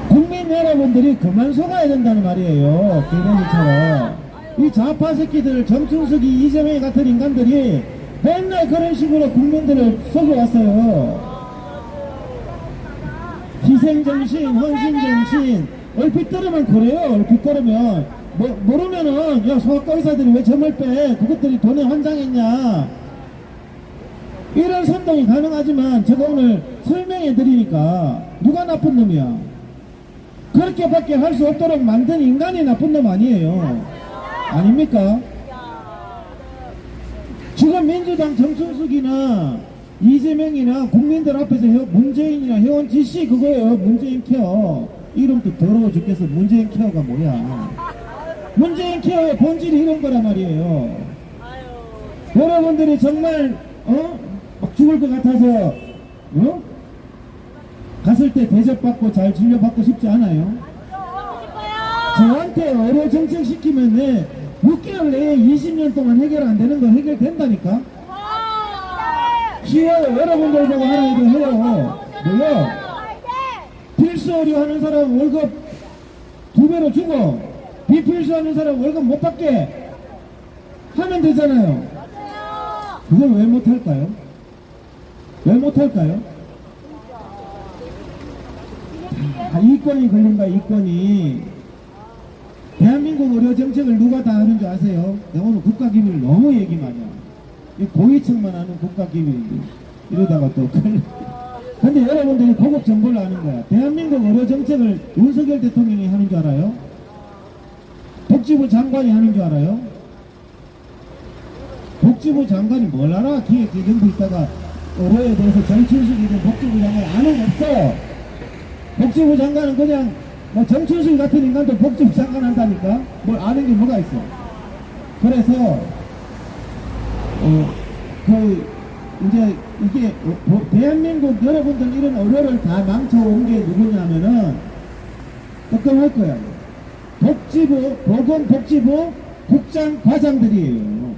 국민 여러분들이 그만 속아야 된다는 말이에요. 개인처럼 이 좌파 새끼들 정춘숙이 이재명 같은 인간들이 맨날 그런 식으로 국민들을 속여왔어요. 희생정신, 헌신정신 얼핏 들으면 그래요. 얼핏 들으면 모르면은 야 소아과 의사들이 왜 점을 빼? 그것들이 돈에 환장했냐? 이런 선동이 가능하지만 제가 오늘 설명해 드리니까 누가 나쁜 놈이야? 그렇게밖에 할 수 없도록 만든 인간이 나쁜 놈 아니에요. 아닙니까? 지금 민주당 정춘숙이나 이재명이나 국민들 앞에서 문재인이나 해온 짓이 그거예요. 문재인 케어. 이름도 더러워 죽겠어. 문재인 케어가 뭐야. 문재인 케어의 본질이 이런 거란 말이에요. 여러분들이 정말 막 죽을 것 같아서 갔을 때 대접받고 잘 진료받고 싶지 않아요? 저한테 의료 정책 시키면 6개월 내에 20년 동안 해결 안 되는 거 해결된다니까? 쉬워요. 여러분들 보고 하라 해도 해요. 뭐요? 필수 의료 하는 사람 월급 2배로 주고 비필수 하는 사람 월급 못 받게 하면 되잖아요. 그걸 왜 못할까요? 왜 못할까요? 이권이 걸린다. 이권이. 대한민국 의료 정책을 누가 다 하는 줄 아세요? 내가 오늘 국가기밀 너무 얘기 많이 해. 고위층만 아는 국가기밀인데 이러다가 또 근데 여러분들이 고급 정보를 아는 거야. 대한민국 의료 정책을 윤석열 대통령이 하는 줄 알아요? 복지부 장관이 하는 줄 알아요? 복지부 장관이 뭘 알아? 기획재정부 있다가 의료에 대해서 정춘숙이든 복지부 장관이 아는 거 없어요. 복지부 장관은 그냥 뭐 정춘숙 같은 인간도 복지부 장관 한다니까? 뭘 아는 게 뭐가 있어? 그래서 이제 이게 대한민국 여러분들 이런 의료를 다 망쳐온 게 누구냐면은 걱정할 거야. 복지부, 보건복지부 국장 과장들이에요.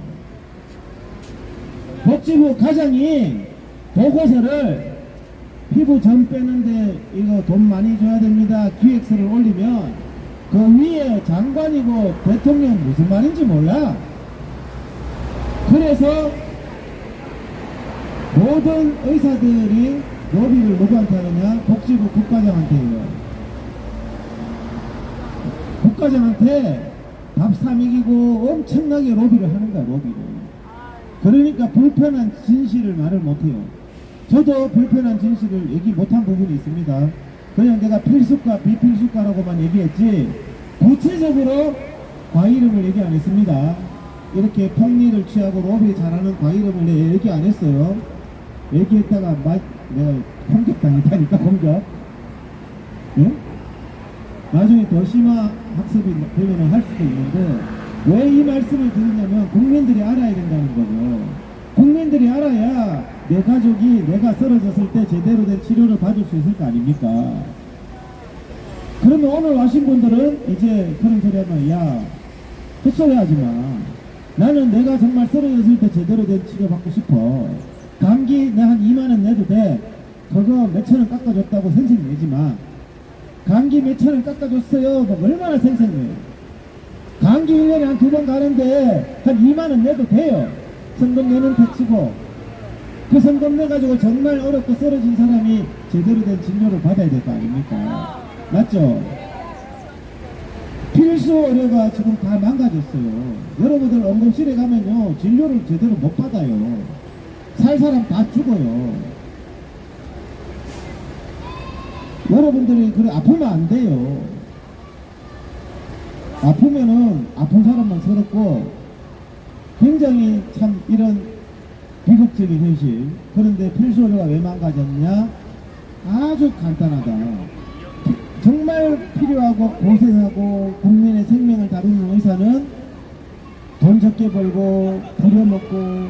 복지부 과장이 보고서를 피부 점 빼는데 이거 돈 많이 줘야 됩니다. 기획서를 올리면 그 위에 장관이고 대통령 무슨 말인지 몰라. 그래서 모든 의사들이 로비를 누구한테 하느냐? 복지부 국과장한테 해요. 국과장한테 밥 사 먹이고 엄청나게 로비를 하는 거야. 로비를. 그러니까 불편한 진실을 말을 못해요. 저도 불편한 진실을 얘기 못한 부분이 있습니다. 그냥 내가 필수과 비필수과라고만 얘기했지 구체적으로 과 이름을 얘기 안 했습니다. 이렇게 폭리를 취하고 로비 잘하는 과 이름을 내가 얘기 안 했어요. 얘기했다가 내가 공격당했다니까. 공격. 예? 나중에 더 심한 학습이 되면 할 수도 있는데 왜 이 말씀을 드리냐면 국민들이 알아야 된다는 거죠. 국민들이 알아야 내 가족이 내가 쓰러졌을 때 제대로 된 치료를 받을 수 있을 거 아닙니까? 그러면 오늘 와신 분들은 이제 그런 소리 하면 야 헛소리 하지 마. 나는 내가 정말 쓰러졌을 때 제대로 된 치료 받고 싶어. 감기 내가 한 2만원 내도 돼. 그거 몇천원 깎아줬다고 생색 내지 마. 감기 몇천원 깎아줬어요. 뭐 얼마나 생색내요. 감기 1년에 한 2번 가는데 한 2만원 내도 돼요. 성금 내는 택치고 그 성금 내가지고 정말 어렵고 쓰러진 사람이 제대로 된 진료를 받아야 될 거 아닙니까? 맞죠? 필수 의료가 지금 다 망가졌어요. 여러분들 응급실에 가면요 진료를 제대로 못 받아요. 살 사람 다 죽어요. 여러분들이 그래 아프면 안 돼요. 아프면은 아픈 사람만 서럽고 굉장히 참 이런 비극적인 현실. 그런데 필수 의료가 왜 망가졌냐? 아주 간단하다. 정말 필요하고 고생하고 국민의 생명을 다루는 의사는 돈 적게 벌고 부려먹고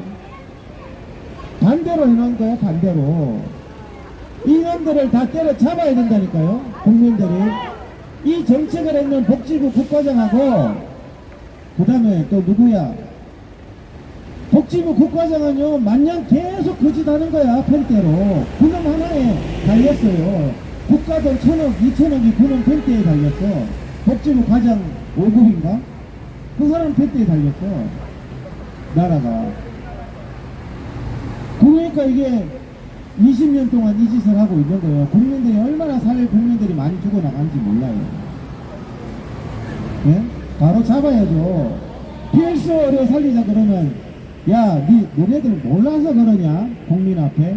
반대로 해놓은 거예요. 반대로 이놈들을 다 때려잡아야 된다니까요. 국민들이 이 정책을 했는 복지부 국과장하고 그 다음에 또 누구야? 복지부 국과장은요 만년 계속 거짓하는 거야. 펜대로 그놈 하나에 달렸어요. 국가돈 1,000억 2,000억이 그놈 펜대에 달렸어. 복지부 과장 5급인가? 그 사람 펜대에 달렸어. 나라가. 그러니까 이게 20년 동안 이 짓을 하고 있는 거예요. 국민들이 얼마나 사회 국민들이 많이 죽어나간지 몰라요. 예? 바로 잡아야죠. 필수 의료 살리자 그러면 야, 너네들 몰라서 그러냐? 국민 앞에.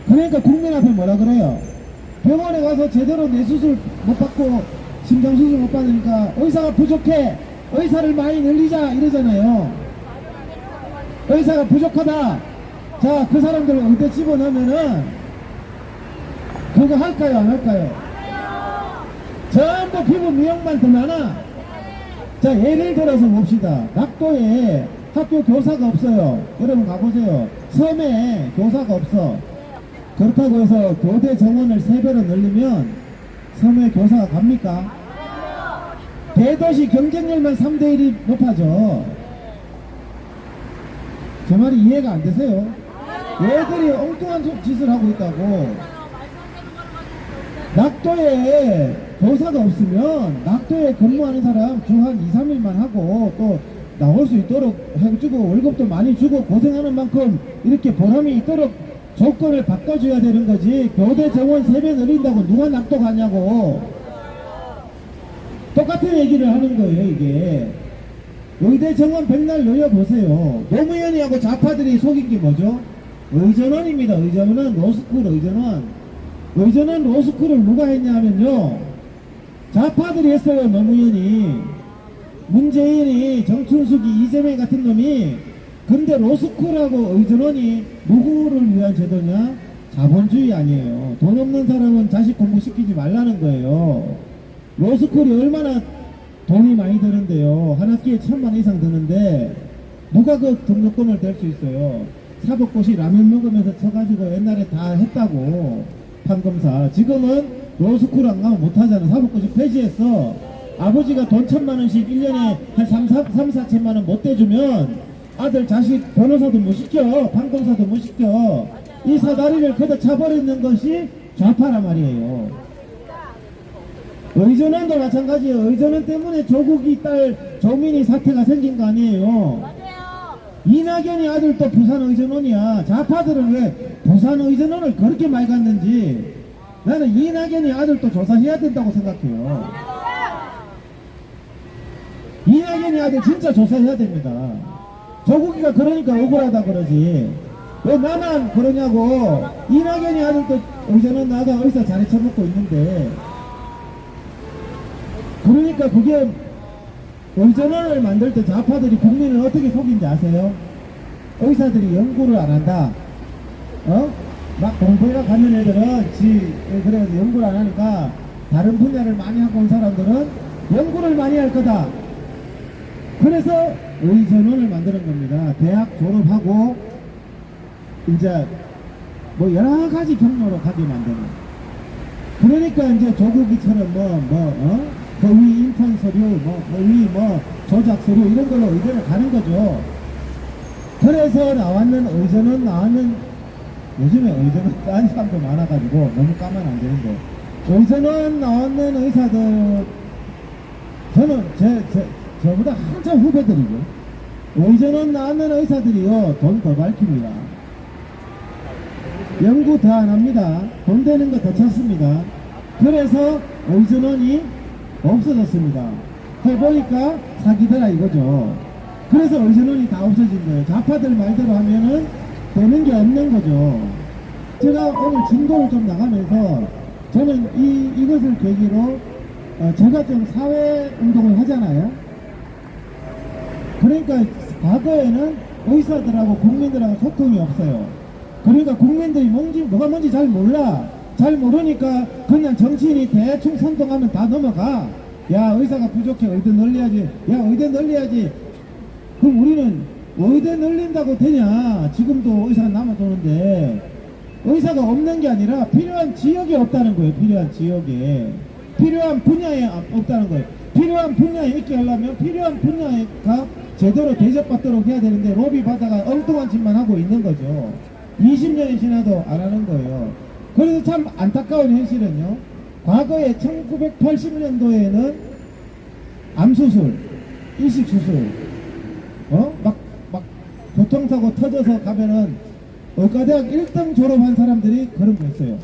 그러니까 국민 앞에 뭐라 그래요? 병원에 가서 제대로 뇌수술 못 받고 심장수술 못 받으니까 의사가 부족해. 의사를 많이 늘리자 이러잖아요. 의사가 부족하다. 자, 그 사람들 의대 집어넣으면은 그거 할까요, 안 할까요? 전부 피부 미용만 더 많아. 자, 예를 들어서 봅시다. 낙도에 학교 교사가 없어요. 여러분 가보세요. 섬에 교사가 없어. 그렇다고 해서 교대 정원을 3배로 늘리면 섬에 교사가 갑니까? 대도시 경쟁률만 3대1이 높아져. 제 말이 이해가 안 되세요? 얘들이 엉뚱한 짓을 하고 있다고. 낙도에 교사가 없으면 낙도에 근무하는 사람 주 한 2, 3일만 하고 또 나올 수 있도록 해주고 월급도 많이 주고 고생하는 만큼 이렇게 보람이 있도록 조건을 바꿔줘야 되는 거지. 교대 정원 3배 늘린다고 누가 낙도 가냐고. 똑같은 얘기를 하는 거예요. 이게 의대 정원 백날 늘려보세요. 노무현이하고 좌파들이 속인 게 뭐죠? 의전원입니다. 의전원, 로스쿨 의전원. 의전원 로스쿨을 누가 했냐 하면요, 좌파들이 했어요. 노무현이, 문재인이, 정춘숙이, 이재명 같은 놈이. 근데 로스쿨하고 의전원이 누구를 위한 제도냐? 자본주의 아니에요. 돈 없는 사람은 자식 공부시키지 말라는 거예요. 로스쿨이 얼마나 돈이 많이 드는데요. 한 학기에 1,000만 이상 드는데 누가 그 등록금을 댈 수 있어요? 사법고시 라면 먹으면서 쳐가지고 옛날에 다 했다고. 판검사. 지금은 로스쿨 안 가면 못하잖아. 사법고시 폐지했어. 아버지가 돈 1,000만 원씩 1년에 한 3, 4천만 원 못 대주면 아들 자식 변호사도 못 시켜. 판검사도 못 시켜. 이 사다리를 걷어 차버리는 것이 좌파란 말이에요. 의전원도 마찬가지예요. 의전원 때문에 조국이 딸 조민희 사태가 생긴 거 아니에요. 이낙연이 아들도 부산 의전원이야. 좌파들은 왜 부산 의전원을 그렇게 많이 갔는지 나는 이낙연이 아들도 조사해야 된다고 생각해요. 이낙연이 아들 진짜 조사해야 됩니다. 조국이가 그러니까 억울하다 그러지. 왜 나만 그러냐고. 이낙연이 아들도 의전원 나가 의사 자리 쳐먹고 있는데. 그러니까 그게 의전원을 만들 때 좌파들이 국민을 어떻게 속인지 아세요? 의사들이 연구를 안 한다. 막 공부해가 가는 애들은 그래서 연구를 안 하니까 다른 분야를 많이 하고 온 사람들은 연구를 많이 할 거다. 그래서 의전원을 만드는 겁니다. 대학 졸업하고 이제 뭐 여러 가지 경로로 가게 만드는. 그러니까 이제 조국이처럼 거위 인턴 서류, 거위 조작 서류 이런 걸로 의전을 가는 거죠. 그래서 의전은 나왔는, 요즘에 의전은 딴 사람도 많아가지고 너무 까면 안 되는데, 의전은 나왔는 의사들, 저는 저보다 한참 후배들이고, 의전은 나왔는 의사들이요, 돈 더 밝힙니다. 연구 더 안 합니다. 돈 되는 거 더 찾습니다. 그래서 의전원이 없어졌습니다. 해보니까 사기더라 이거죠. 그래서 의전원이 다 없어진 거예요. 좌파들 말대로 하면은 되는 게 없는 거죠. 제가 오늘 진도를 좀 나가면서 저는 이것을 계기로 제가 좀 사회운동을 하잖아요. 그러니까 과거에는 의사들하고 국민들하고 소통이 없어요. 그러니까 국민들이 뭐가 뭔지 잘 몰라. 잘 모르니까 그냥 정치인이 대충 선동하면 다 넘어가. 야, 의사가 부족해. 의대 늘려야지. 야, 의대 늘려야지. 그럼 우리는 의대 늘린다고 되냐? 지금도 의사가 남아도는데 의사가 없는 게 아니라 필요한 지역에 없다는 거예요. 필요한 지역에. 필요한 분야에 없다는 거예요. 필요한 분야에 있게 하려면 필요한 분야가 제대로 대접받도록 해야 되는데 로비 받아가 엉뚱한 짓만 하고 있는 거죠. 20년이 지나도 안 하는 거예요. 그래서 참 안타까운 현실은요, 과거에 1980년도에는 암수술, 이식수술, 막 교통사고 터져서 가면은 의과대학 1등 졸업한 사람들이 그런 거 있어요.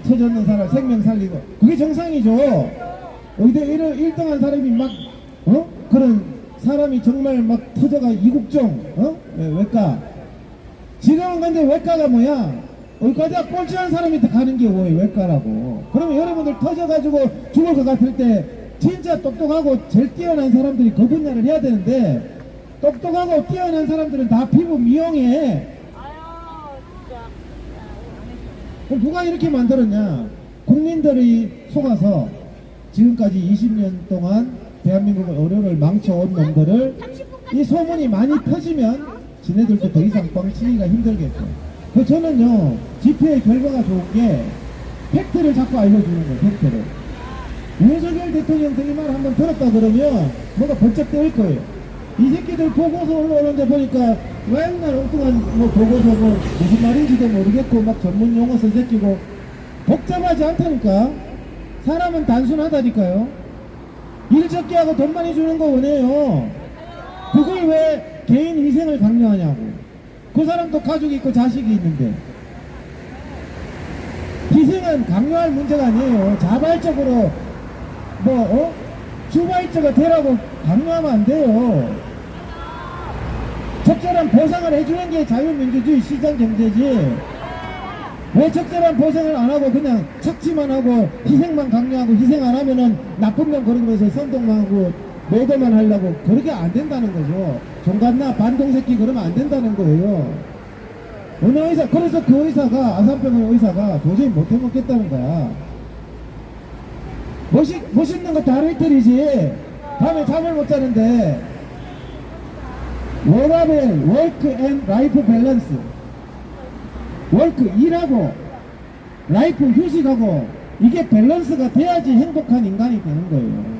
터졌는 사람 생명 살리고, 그게 정상이죠. 의대 1등한 사람이 막 그런 사람이 정말 막 터져가 이국종 외과. 지금은 근데 외과가 뭐야? 의과대학 꼴찌한 사람이 가는 게 뭐예요? 외과라고. 그러면 여러분들 터져가지고 죽을 것 같을 때 진짜 똑똑하고 제일 뛰어난 사람들이 그 분야를 해야 되는데, 똑똑하고 뛰어난 사람들은 다 피부 미용해. 그럼 누가 이렇게 만들었냐? 국민들이 속아서 지금까지 20년 동안 대한민국 의료를 망쳐온 놈들을 이 소문이 많이 퍼지면 지네들도 더 이상 뻥치기가 힘들겠죠. 그 저는요, 집회의 결과가 좋은 게 팩트를 자꾸 알려주는 거예요. 팩트를. 윤석열 대통령 이 말 한번 들었다 그러면 뭐가 번쩍 뜨일 거예요. 이 새끼들 보고서 올라오는데 보니까 맨날 엉뚱한 뭐 보고서 뭐 무슨 말인지도 모르겠고 막 전문 용어 써제끼고 복잡하지 않다니까. 사람은 단순하다니까요. 일 적게 하고 돈 많이 주는 거 원해요. 그걸 왜 개인 희생을 강요하냐고. 그 사람도 가족이 있고 자식이 있는데. 희생은 강요할 문제가 아니에요. 자발적으로 주발자가 되라고 강요하면 안 돼요. 적절한 보상을 해주는 게 자유민주주의 시장경제지. 왜 적절한 보상을 안 하고 그냥 착취만 하고 희생만 강요하고 희생 안 하면은 나쁜 놈 그러면서 선동만 하고 매도만 하려고. 그렇게 안 된다는 거죠. 종갓나 반동새끼 그러면 안 된다는 거예요. 어느 의사, 그래서 그 의사가, 아산병원 의사가 도저히 못 해먹겠다는 거야. 멋있는 거 다 이틀이지. 밤에 잠을 못 자는데. 워라벨, 워크 앤 라이프 밸런스. 워크, 일하고, 라이프, 휴식하고, 이게 밸런스가 돼야지 행복한 인간이 되는 거예요.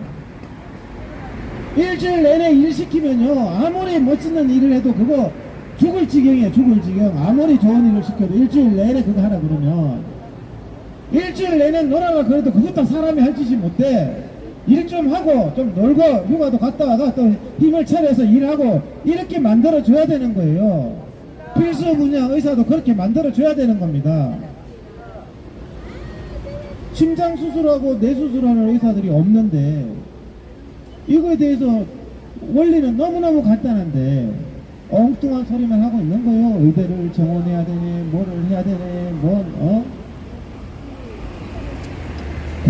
일주일 내내 일 시키면요, 아무리 멋있는 일을 해도 그거 죽을 지경이에요. 죽을 지경. 아무리 좋은 일을 시켜도 일주일 내내 그거 하라 그러면 일주일 내내 놀아라 그래도 그것도 사람이 할 짓이 못돼. 일 좀 하고 좀 놀고 휴가도 갔다 와가 또 힘을 차려서 일하고 이렇게 만들어줘야 되는 거예요. 필수 분야 의사도 그렇게 만들어줘야 되는 겁니다. 심장 수술하고 뇌 수술하는 의사들이 없는데 이거에 대해서 원리는 너무너무 간단한데 엉뚱한 소리만 하고 있는 거예요. 의대를 정원해야 되네, 뭐를 해야 되네,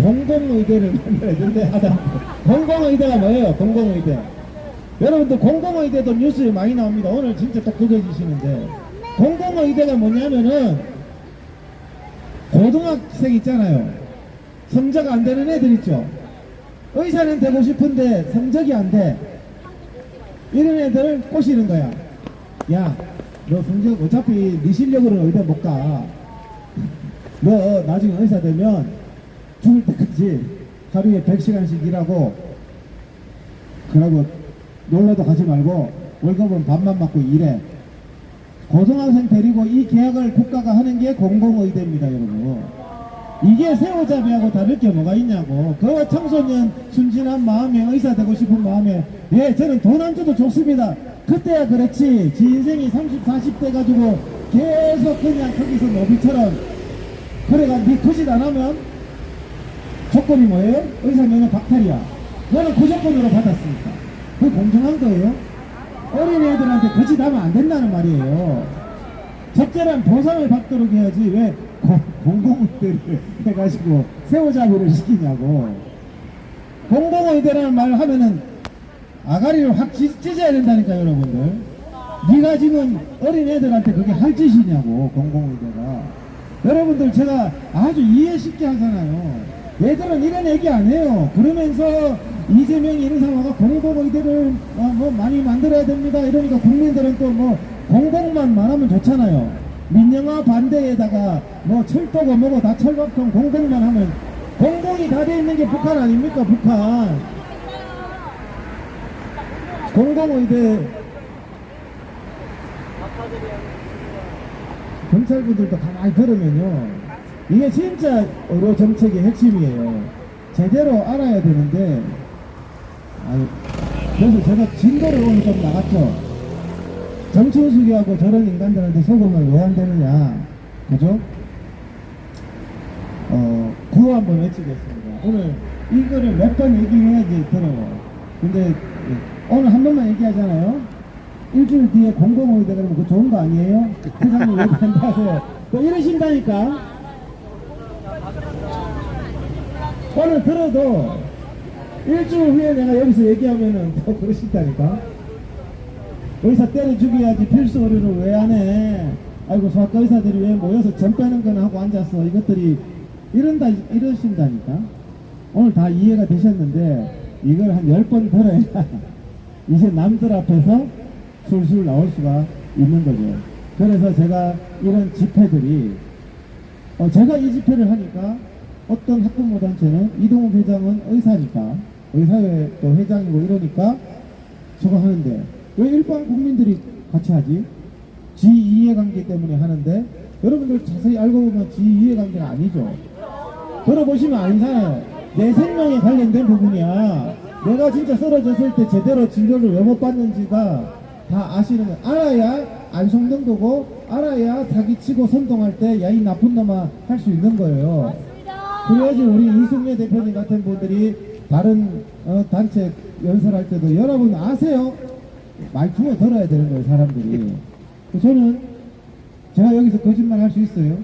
공공의대를 만들어야 된대 하다. 공공의대가 뭐예요? 공공의대. 여러분들 공공의대도 뉴스에 많이 나옵니다. 오늘 진짜 똑똑해지시는데 공공의대가 뭐냐면은 고등학생 있잖아요. 성적 안 되는 애들 있죠. 의사는 되고 싶은데 성적이 안 돼. 이런 애들을 꼬시는 거야. 야, 너 성적 어차피 네 실력으로는 의대 못 가. 너 나중에 의사 되면 죽을 때까지 하루에 100시간씩 일하고 그러고 놀러도 가지 말고 월급은 밥만 받고 일해. 고등학생 데리고 이 계약을 국가가 하는 게 공공의대입니다, 여러분. 이게 새우잡이하고 다를 게 뭐가 있냐고. 그 청소년 순진한 마음에 의사 되고 싶은 마음에 예, 저는 돈 안 줘도 좋습니다. 그때야 그렇지. 지 인생이 30, 40대 가지고 계속 그냥 거기서 노비처럼 그래가 니 거짓 안 하면 조건이 뭐예요? 의사 면허 박탈이야. 너는 그 조건으로 받았으니까. 그게 공정한 거예요? 어린애들한테 거짓하면 안 된다는 말이에요. 적절한 보상을 받도록 해야지 왜 공공의대를 해가지고 새우잡이를 시키냐고. 공공의대라는 말을 하면은 아가리를 확 찢어야 된다니까 여러분들. 네가 지금 어린애들한테 그게 할 짓이냐고. 공공의대가. 여러분들 제가 아주 이해 쉽게 하잖아요. 얘들은 이런 얘기 안 해요. 그러면서 이재명이 이런 상황가 공공의대를 뭐 많이 만들어야 됩니다 이러니까 국민들은 또 뭐 공공만 말하면 좋잖아요. 민영화 반대에다가 뭐 철도고 뭐고 다 철밥통 공공만 하면 공공이 다 돼 있는 게 북한 아닙니까? 북한. 공공의대 경찰분들도 가만히 들으면요, 이게 진짜 의료 정책의 핵심이에요. 제대로 알아야 되는데, 그래서 제가 진도를 오늘 좀 나갔죠. 정춘숙이하고 저런 인간들한테 속으면 왜 안 되느냐, 그죠? 구호 한번 외치겠습니다. 오늘 이거를 몇 번 얘기해야지 들어요. 근데 오늘 한 번만 얘기하잖아요. 일주일 뒤에 공공의대 그러면 그거 좋은 거 아니에요? 회장님 얘기한다 하세요. 또 이러신다니까. 오늘 들어도 일주일 후에 내가 여기서 얘기하면은 또 그러신다니까. 의사 때려 죽여야지 필수 의료를 왜 안 해? 아이고 소아과 의사들이 왜 모여서 점 빼는 거나 하고 앉았어. 이것들이 이러신다니까. 오늘 다 이해가 되셨는데 이걸 한 10번 들어야 이제 남들 앞에서 술술 나올 수가 있는 거죠. 그래서 제가 이런 집회들이 제가 이 집회를 하니까 어떤 학부모단체는 이동욱 회장은 의사니까 의사회 또 회장이고 이러니까 저거 하는데 왜 일반 국민들이 같이 하지? 지 이해관계 때문에 하는데 여러분들 자세히 알고 보면 지 이해관계가 아니죠. 들어보시면 아니잖아요. 내 생명에 관련된 부분이야. 내가 진짜 쓰러졌을 때 제대로 진료를 왜 못 받는지가 다 아시는 거예요. 알아야 안 속는 거고 알아야 사기치고 선동할 때 야 이 나쁜 놈아 할 수 있는 거예요. 그래야지 우리 이승래 대표님 같은 분들이 다른 단체 연설할 때도 여러분 아세요? 말투만 들어야 되는 거예요 사람들이. 저는 제가 여기서 거짓말 할 수 있어요?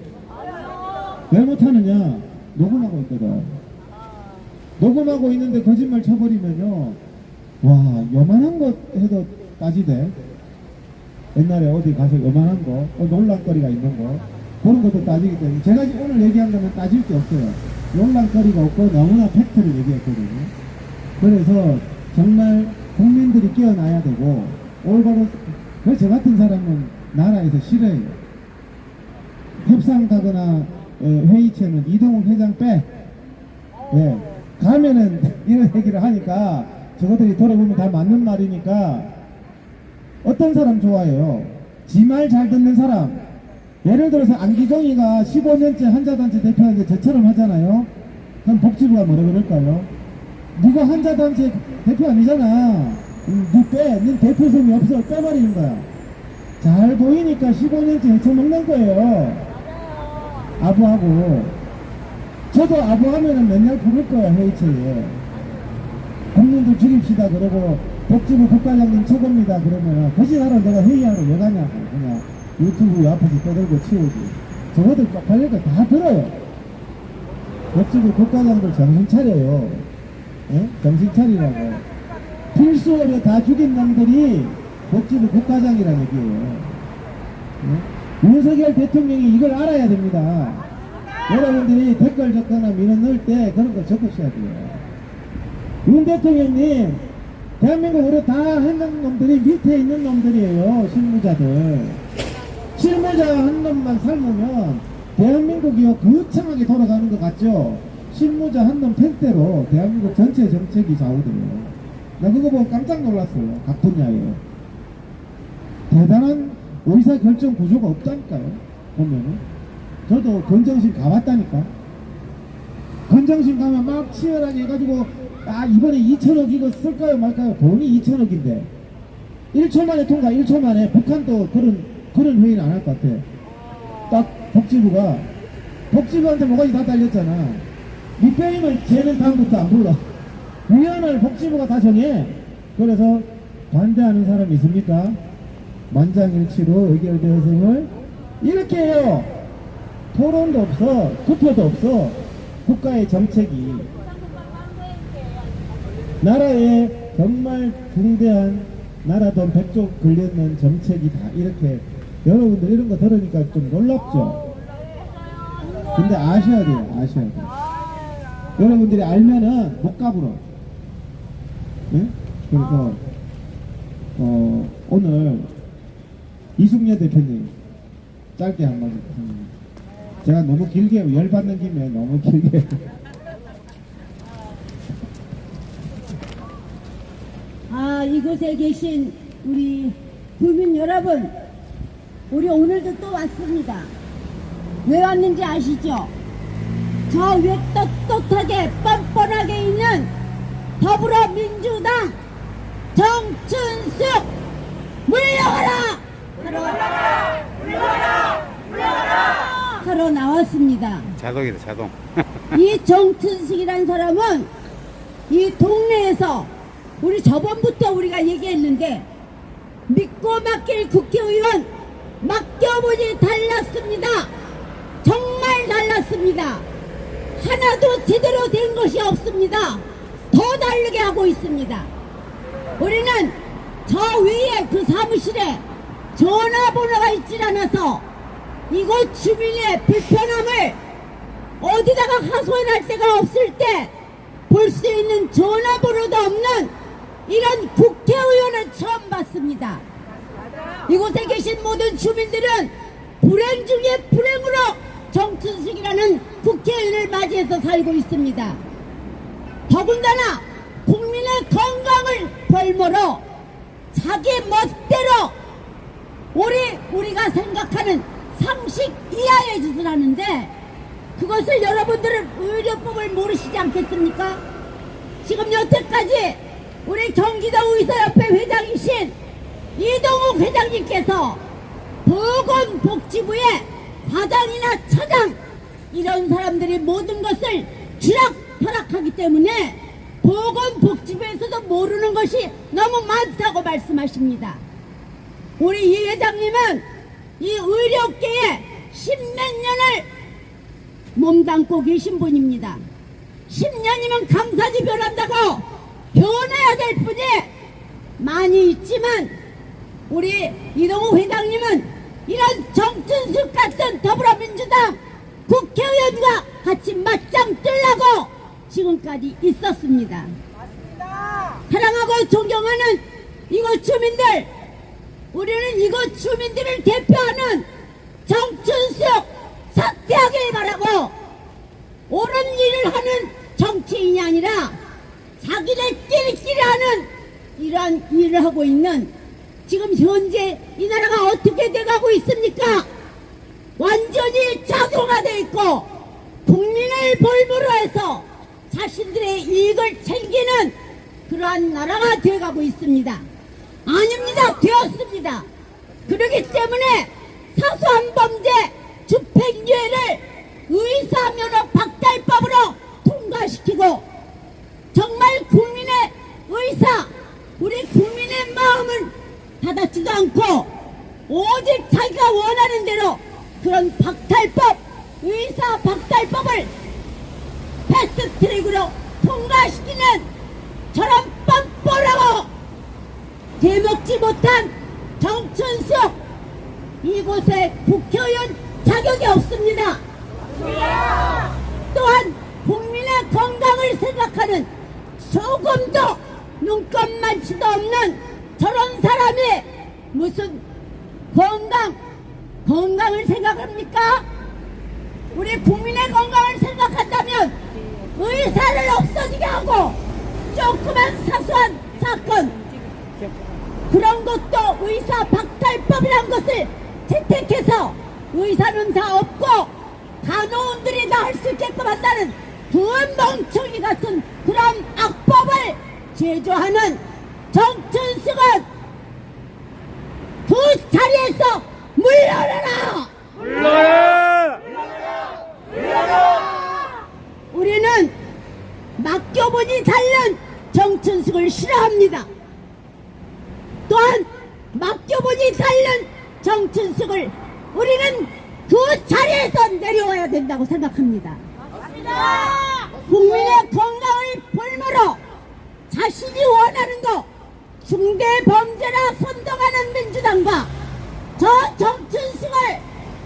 왜 못하느냐? 녹음하고 있거든. 녹음하고 있는데 거짓말 쳐버리면요 와 요만한 것 해도 따지대. 옛날에 어디 가서 요만한 거 논란거리가 있는 거 그런 것도 따지기 때문에 제가 오늘 얘기한 거는 따질 게 없어요. 논란거리가 없고 너무나 팩트를 얘기했거든요. 그래서 정말 국민들이 깨어나야 되고 올바로 저 같은 사람은 나라에서 싫어해요. 협상 가거나 회의체는 이동욱 회장 빼. 예. 가면은 이런 얘기를 하니까 저것들이 돌아보면 다 맞는 말이니까 어떤 사람 좋아해요? 지 말 잘 듣는 사람. 예를 들어서 안기정이가 15년째 한자단체 대표하는데 저처럼 하잖아요. 그럼 복지부가 뭐라 그럴까요? 누가 한자단체 대표 아니잖아. 니 빼. 니 대표성이 없어. 빼버리는 거야. 잘 보이니까 15년째 헤쳐먹는 거예요. 아부하고. 저도 아부하면은 맨날 부를 거야, 회의체에. 국민들 죽입시다, 그러고, 복지부 국가장님 최고입니다, 그러면은, 거짓하러 내가 회의하러 왜 가냐고, 그냥, 유튜브 앞에서 떠들고 치우지. 저거들 쪽팔릴 거 다 들어요. 복지부 국가장들 정신 차려요. 예? 정신 차리라고. 필수어를 다 죽인 놈들이 복지부 국가장이라는 얘기예요. 예? 윤석열 대통령이 이걸 알아야 됩니다. 여러분들이 댓글 적거나 민원 넣을 때 그런 거 적으셔야 돼요. 윤 대통령님, 대한민국으로 다 했는 놈들이 밑에 있는 놈들이에요. 실무자들. 실무자 한 놈만 삶으면 대한민국이 거창하게 돌아가는 것 같죠? 실무자 한 놈 팬대로 대한민국 전체 정책이 좌우돼요. 나 그거 보고 깜짝 놀랐어요. 각 분야에. 대단한 의사결정 구조가 없다니까요. 보면은. 저도 건정심 가봤다니까. 건정심 가면 막 치열하게 해가지고 이번에 2천억 이거 쓸까요 말까요? 돈이 2천억인데 1초 만에 통과. 1초 만에. 북한도 그런 회의는 안 할 것 같아. 딱 복지부한테 뭐가지 다 달렸잖아. 밑배임은 쟤는 다음부터 안 불러. 위원을 복지부가 다 정해. 그래서 반대하는 사람 있습니까? 만장일치로 의결대응을 이렇게 해요. 토론도 없어. 투표도 없어. 국가의 정책이. 나라에 정말 중대한 나라 돈 100조 걸려있는 정책이 다 이렇게. 여러분들 이런 거 들으니까 좀 놀랍죠? 근데 아셔야 돼요. 아셔야 돼요. 여러분들이 알면은 못 가불어. 네? 그래서 오늘 이승래 대표님 짧게 한마디. 제가 너무 길게 열받는 김에 너무 길게 이곳에 계신 우리 국민 여러분, 우리 오늘도 또 왔습니다. 왜 왔는지 아시죠? 저 위에 떳떳하게 뻔뻔하게 있는 더불어민주당 정춘숙 물러가라! 하러 나왔습니다. 자동이다, 자동. 이 정춘숙이라는 사람은 이 동네에서 우리 저번부터 우리가 얘기했는데 믿고 맡길 국회의원 맡겨보니 달랐습니다. 정말 달랐습니다. 하나도 제대로 된 것이 없습니다. 더 다르게 하고 있습니다. 우리는 저 위에 그 사무실에 전화번호가 있질 않아서 이곳 주민의 불편함을 어디다가 하소연할 데가 없을 때 볼 수 있는 전화번호도 없는 이런 국회의원은 처음 봤습니다. 이곳에 계신 모든 주민들은 불행 중에 불행으로 정춘숙이라는 국회의원을 맞이해서 살고 있습니다. 더군다나 국민의 건강을 볼모로 자기 멋대로 우리가 생각하는 상식 이하의 짓을 하는데 그것을 여러분들은 의료법을 모르시지 않겠습니까? 지금 여태까지 우리 경기도 의사협회 회장이신 이동욱 회장님께서 보건복지부의 과장이나 차장 이런 사람들이 모든 것을 쥐락펴락하기 때문에 보건복지부에서도 모르는 것이 너무 많다고 말씀하십니다. 우리 이 회장님은 이 의료계에 십몇 년을 몸담고 계신 분입니다. 10년이면 강산이 변한다고 변해야 될 분이 많이 있지만 우리 이동우 회장님은 이런 정춘숙 같은 더불어민주당 국회의원과 같이 맞짱 뜨려고 지금까지 있었습니다. 사랑하고 존경하는 이곳 주민들, 우리는 이곳 주민들을 대표하는 정춘숙 사퇴하길 바라고 옳은 일을 하는 정치인이 아니라 자기네끼리 하는 이러한 일을 하고 있는 지금 현재 이 나라가 어떻게 돼가고 있습니까? 완전히 작용화되어 있고 국민을 볼모로 해서 자신들의 이익을 챙기는 그러한 나라가 되어가고 있습니다. 아닙니다. 되었습니다. 그렇기 때문에 사소한 범죄 집행유예를 의사면허 박탈법으로 통과시키고 정말 국민의 의사, 우리 국민의 마음을 받아치도 않고 오직 자기가 원하는 대로 그런 박탈법, 의사 박탈법을 패스트트랙으로 통과시키는 저런 뻔뻔하고 대먹지 못한 정춘숙 이곳에 국회의원 자격이 없습니다. 또한 국민의 건강을 생각하는 조금도 눈꼽만치도 없는 저런 사람이 무슨 건강을 생각합니까? 우리 국민의 건강을 생각한다면 의사를 없어지게 하고 조그만 사소한 사건 그런 것도 의사 박탈법이라는 것을 채택해서 의사는 다 없고 간호원들이 다 할 수 있게끔 한다는 그 멍청이 같은 그런 악법을 제조하는 정춘숙은 그 자리에서 물러나라! 우리는 맡겨보니 닳는 정춘숙을 싫어합니다. 또한 맡겨보니 닳는 정춘숙을 우리는 그 자리에서 내려와야 된다고 생각합니다. 국민의 건강을 볼모로 자신이 원하는 거 중대범죄라 선동하는 민주당과 저 정춘숙을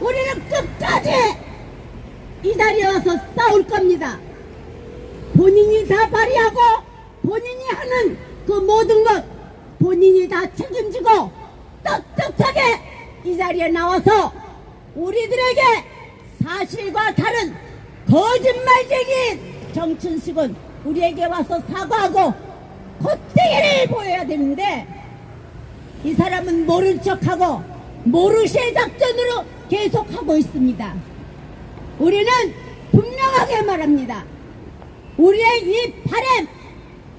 우리는 끝까지 이 자리에 와서 싸울 겁니다. 본인이 다 발의하고 본인이 하는 그 모든 것 본인이 다 책임지고 떳떳하게 이 자리에 나와서 우리들에게 사실과 다른 거짓말쟁이인 정춘숙은 우리에게 와서 사과하고 콧대기를 보여야 되는데 이 사람은 모른 척하고 모르쇠 작전으로 계속하고 있습니다. 우리는 분명하게 말합니다. 우리의 이 바람,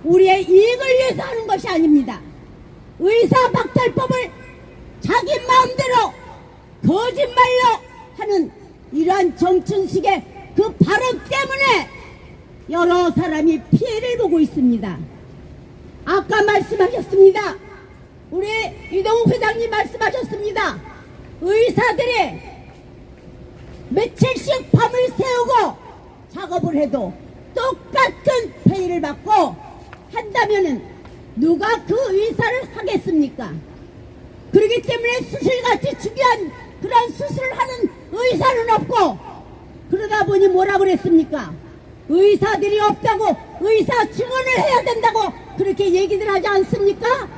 우리의 이익을 위해서 하는 것이 아닙니다. 의사 박탈법을 자기 마음대로 거짓말로 하는 이러한 정춘숙의 그 발언 때문에 여러 사람이 피해를 보고 있습니다. 아까 말씀하셨습니다. 우리 이동욱 회장님 말씀하셨습니다. 의사들이 며칠씩 밤을 새우고 작업을 해도 똑같은 페이를 받고 한다면은 누가 그 의사를 하겠습니까? 그렇기 때문에 수술같이 중요한 그런 수술을 하는 의사는 없고, 그러다 보니 뭐라 그랬습니까? 의사들이 없다고 의사 증언을 해야 된다고 그렇게 얘기들 하지 않습니까?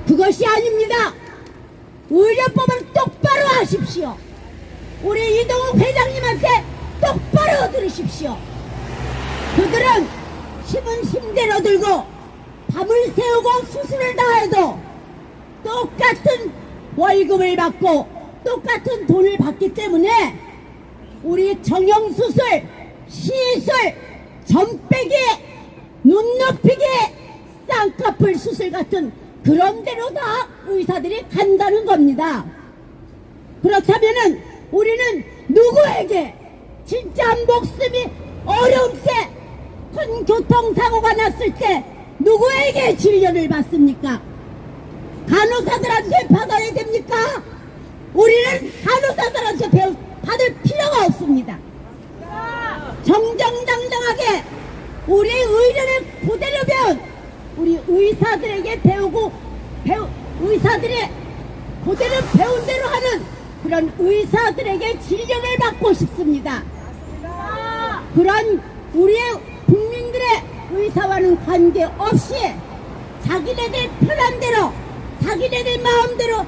그것이 아닙니다. 의료법을 똑바로 하십시오. 우리 이동욱 회장님한테 똑바로 들으십시오. 그들은 힘은 힘대로 들고 밤을 새우고 수술을 다 해도 똑같은 월급을 받고 똑같은 돈을 받기 때문에 우리 정형수술, 시술, 점 빼기, 눈 높이기, 쌍꺼풀 수술 같은 그런 데로 다 의사들이 간다는 겁니다. 그렇다면은 우리는 누구에게 진짜 목숨이 어려울 때, 큰 교통사고가 났을 때 누구에게 진료를 받습니까? 간호사들한테 받아야 됩니까? 우리는 간호사들한테 받을 필요가 없습니다. 정정당당하게 우리 의료를 그대로 배운 우리 의사들에게 배우고 의사들이 그대로 배운 대로 하는 그런 의사들에게 진료를 받고 싶습니다. 그런 우리의 국민들의 의사와는 관계없이 자기네들 편한 대로 자기네들 마음대로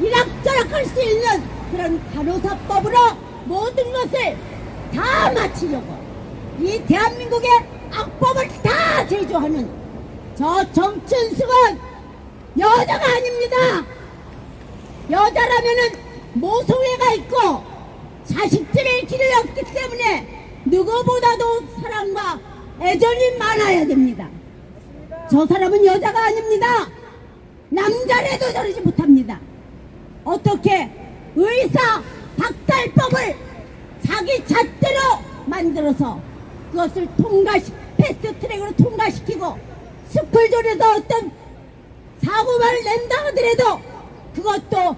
이락저락 할 수 있는 그런 간호사법으로 모든 것을 다 마치려고 이 대한민국의 악법을 다 제조하는 저 정춘숙은 여자가 아닙니다. 여자라면은 모성애가 있고 자식들을 기르었기 때문에 누구보다도 사랑과 애정이 많아야 됩니다. 저 사람은 여자가 아닙니다. 남자라도 저러지 못합니다. 어떻게 의사 박탈법을 자기 잣대로 만들어서 그것을 패스트트랙으로 통과시키고 스쿨존에서 어떤 사고를 낸다 하더라도 그것도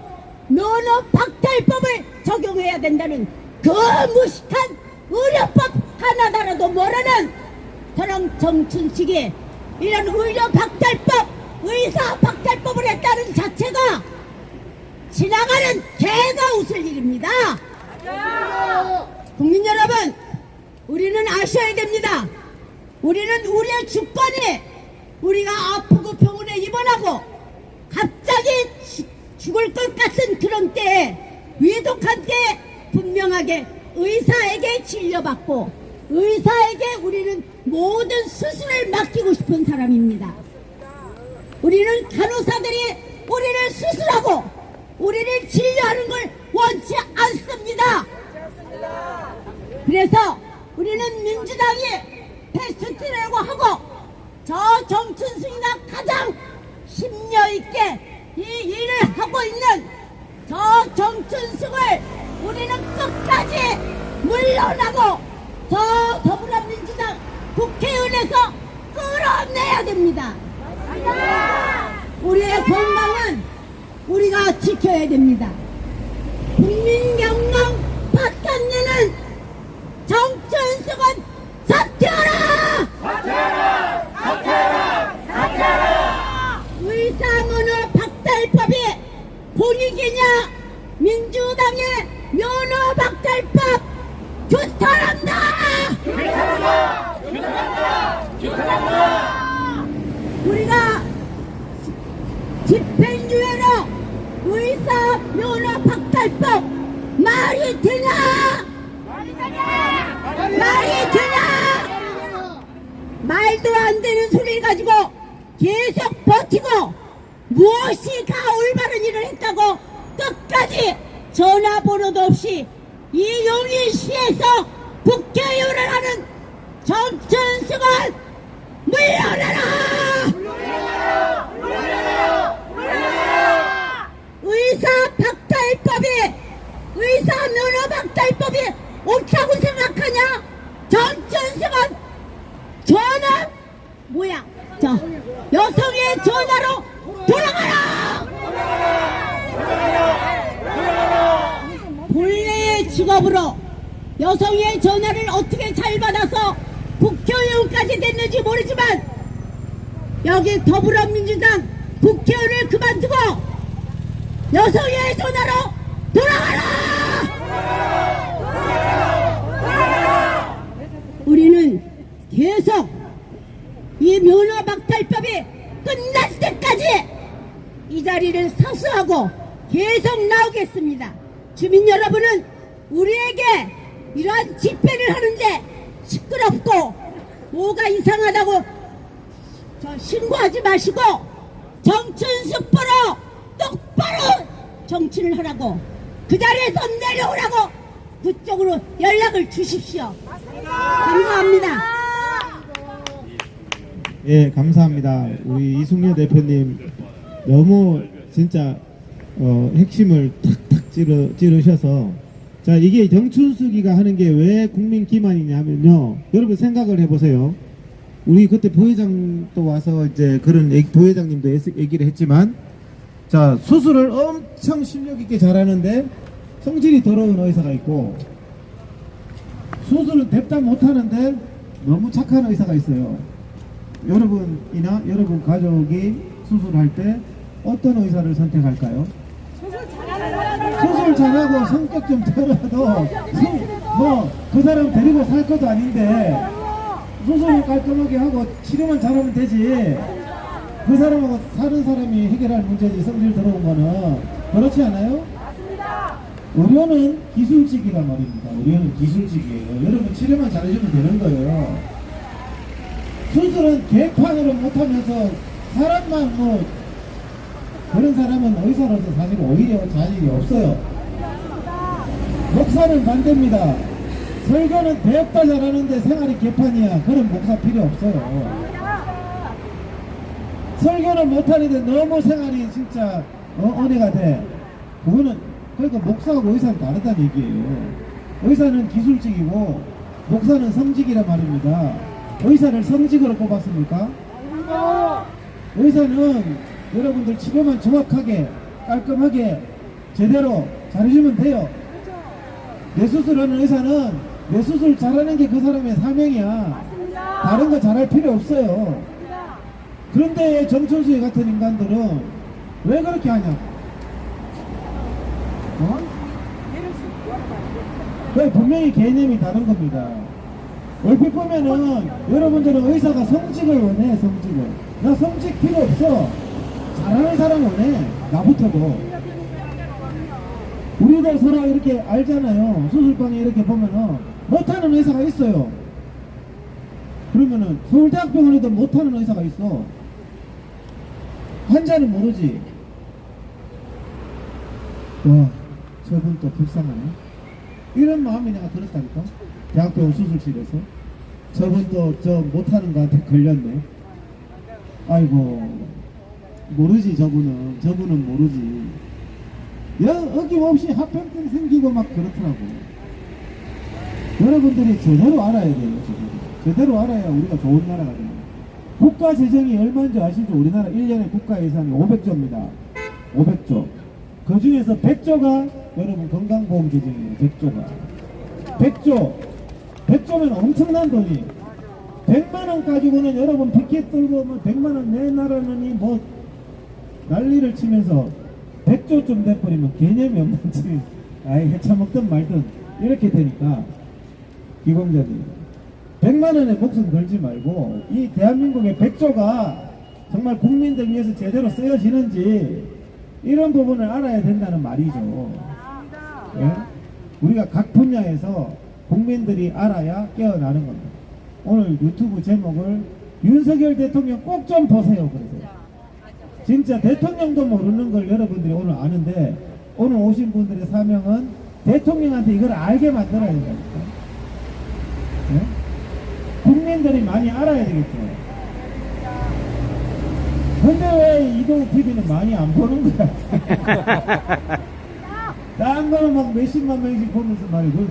면허 박탈법을 적용해야 된다는 그 무식한 의료법 하나다라도 모르는 저런 정춘식이 이런 의료 박탈법, 의사 박탈법을 했다는 자체가 지나가는 개가 웃을 일입니다. 국민 여러분, 우리는 아셔야 됩니다. 우리는 우리의 주권이 우리가 아프고 병원에 입원하고 갑자기 죽을 것 같은 그런 때에 위독한 때에 분명하게 의사에게 진료받고 의사에게 우리는 모든 수술을 맡기고 싶은 사람입니다. 우리는 간호사들이 우리를 수술하고 우리를 진료하는 걸 원치 않습니다. 그래서 우리는 민주당이 패스트트랙이라고 하고 저 정춘숙이가 가장 심려 있게 이 일을 하고 있는 저 정춘숙을 우리는 끝까지 물러나고 저 더불어민주당 국회의원에서 끌어내야 됩니다. 우리의 건강은 우리가 지켜야 됩니다. 국민경영 파탄내는 정춘숙은 사퇴하라! 사퇴하라! 사퇴하라! 사퇴하라! 의사면허 박탈법이 공익이냐? 민주당의 면허 박탈법 규탄한다! 규탄한다! 규탄한다! 규탄한다! 우리가 집행유예로 의사 면허 박탈법 말이 되냐? 말이 되냐? 말도 안 되는 소리 가지고 계속 버티고 무엇이 다 올바른 일을 했다고 끝까지 전화번호도 없이 이 용인시에서 국회의원을 하는 정춘숙은 물러나라! 의사 박탈법이 의사 면허 박탈법이 옳다고 생각하냐? 정춘숙은 전화 뭐야? 저 여성의 전화로 돌아가라! 본래의 직업으로 여성의 전화를 어떻게 잘 받아서 국회의원까지 됐는지 모르지만 여기 더불어민주당 국회의원을 그만두고 여성의 전화로 돌아가라! 우리는 계속 이 면허 박탈법이 끝날 때까지 이 자리를 사수하고 계속 나오겠습니다. 주민 여러분은 우리에게 이러한 집회를 하는데 시끄럽고 뭐가 이상하다고 신고하지 마시고 정춘숙보로 똑바로 정치를 하라고, 그 자리에서 내려오라고 그쪽으로 연락을 주십시오. 감사합니다. 예, 감사합니다. 우리 이승려 대표님 너무 진짜 핵심을 탁탁 찌르셔서, 자, 이게 정춘숙이가 하는 게 왜 국민 기만이냐면요, 여러분 생각을 해보세요. 우리 그때 부회장도 와서 이제 그런 부회장님도 얘기를 했지만, 자, 수술을 엄청 실력 있게 잘하는데 성질이 더러운 의사가 있고, 수술은 대답 못하는데 너무 착한 의사가 있어요. 여러분이나 여러분 가족이 수술할 때 어떤 의사를 선택할까요? 수술 잘하고 성격 좀 더러워도 그 사람 데리고 살 것도 아닌데 수술을 깔끔하게 하고 치료만 잘하면 되지, 그 사람하고 사는 사람이 해결할 문제지. 성질 더러운 거는 그렇지 않아요? 의료는 기술직이란 말입니다. 의료는 기술직이에요. 여러분 치료만 잘해주면 되는 거예요. 수술은 개판으로 못하면서 사람만 그런 사람은 의사로서 사실 오히려 자질이 없어요. 목사는 반대입니다. 설교는 대업다 잘하는데 생활이 개판이야. 그런 목사 필요 없어요. 설교는 못하는데 너무 생활이 진짜 은혜가 돼. 그거는 그러니까 목사하고 의사는 다르다는 얘기예요. 의사는 기술직이고 목사는 성직이란 말입니다. 의사를 성직으로 뽑았습니까? 의사는 여러분들 치료만 정확하게 깔끔하게 제대로 잘해주면 돼요. 내 수술하는 의사는 내 수술 잘하는 게 그 사람의 사명이야. 다른 거 잘할 필요 없어요. 그런데 정춘수희 같은 인간들은 왜 그렇게 하냐? 왜? 분명히 개념이 다른 겁니다. 얼핏 보면은 여러분들은 의사가 성직을 원해. 성직을. 나 성직 필요 없어. 잘하는 사람 원해. 나부터도. 우리들 서로 이렇게 알잖아요. 수술방에 이렇게 보면은 못하는 의사가 있어요. 그러면은 서울대학병원에도 못하는 의사가 있어. 환자는 모르지. 와, 저분 또 불쌍하네. 이런 마음이 내가 들었다니까. 대학병원 수술실에서 저분 또 저 못하는 거한테 걸렸네. 아이고, 모르지. 저분은 모르지. 어김없이 합병증 생기고 막 그렇더라고. 여러분들이 제대로 알아야 돼요. 제대로 알아야 우리가 좋은 나라가 됩니다. 국가 재정이 얼마인지 아시죠? 우리나라 1년에 국가 예산이 500조입니다. 500조. 그 중에서 100조가 여러분 건강보험 재정이에요. 100조가. 100조면 엄청난 돈이. 100만원 가지고는 여러분 피켓 들고 100만원 내놔라느니 뭐 난리를 치면서 100조쯤 돼버리면 개념이 없는지 해쳐먹든 말든 이렇게 되니까 기공자들이 100만원에 목숨 걸지 말고 이 대한민국의 100조가 정말 국민들 위해서 제대로 쓰여지는지 이런 부분을 알아야 된다는 말이죠. 예? 우리가 각 분야에서 국민들이 알아야 깨어나는 겁니다. 오늘 유튜브 제목을 윤석열 대통령 꼭 좀 보세요. 그러세요. 진짜 대통령도 모르는 걸 여러분들이 오늘 아는데, 오늘 오신 분들의 사명은 대통령한테 이걸 알게 만들어야 된다니까. 네? 국민들이 많이 알아야 되겠죠. 근데 왜 이동TV는 많이 안 보는 거야? 딴 거는 막 몇십만 명씩 보면서 말이고,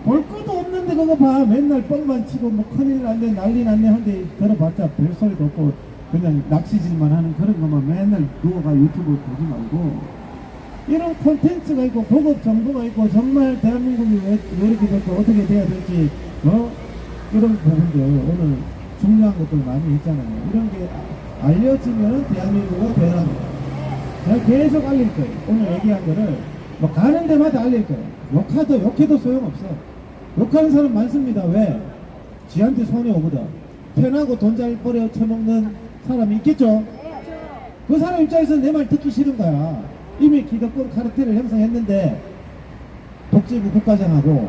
볼 것도 없는데 그거 봐. 맨날 뻥만 치고 뭐 큰일 났네 난리 났네 한데 들어봤자 별소리도 없고 그냥 낚시질만 하는 그런 것만 맨날 누워가 유튜브 보지 말고, 이런 콘텐츠가 있고 고급 정보가 있고 정말 대한민국이 왜 이렇게 될까 어떻게 돼야 될지 이런 부분들 오늘 중요한 것들 많이 했잖아요. 이런 게 알려지면 대한민국은 변합니다. 제가 계속 알릴 거예요. 오늘 얘기한 거를 뭐 가는 데마다 알릴 거예요. 욕해도 소용없어. 욕하는 사람 많습니다. 왜? 지한테 손해 오거든. 편하고 돈 잘 벌여 처먹는 사람이 있겠죠? 그 사람 입장에서 내 말 듣기 싫은 거야. 이미 기득권 카르텔을 형성했는데 독재부 국가장하고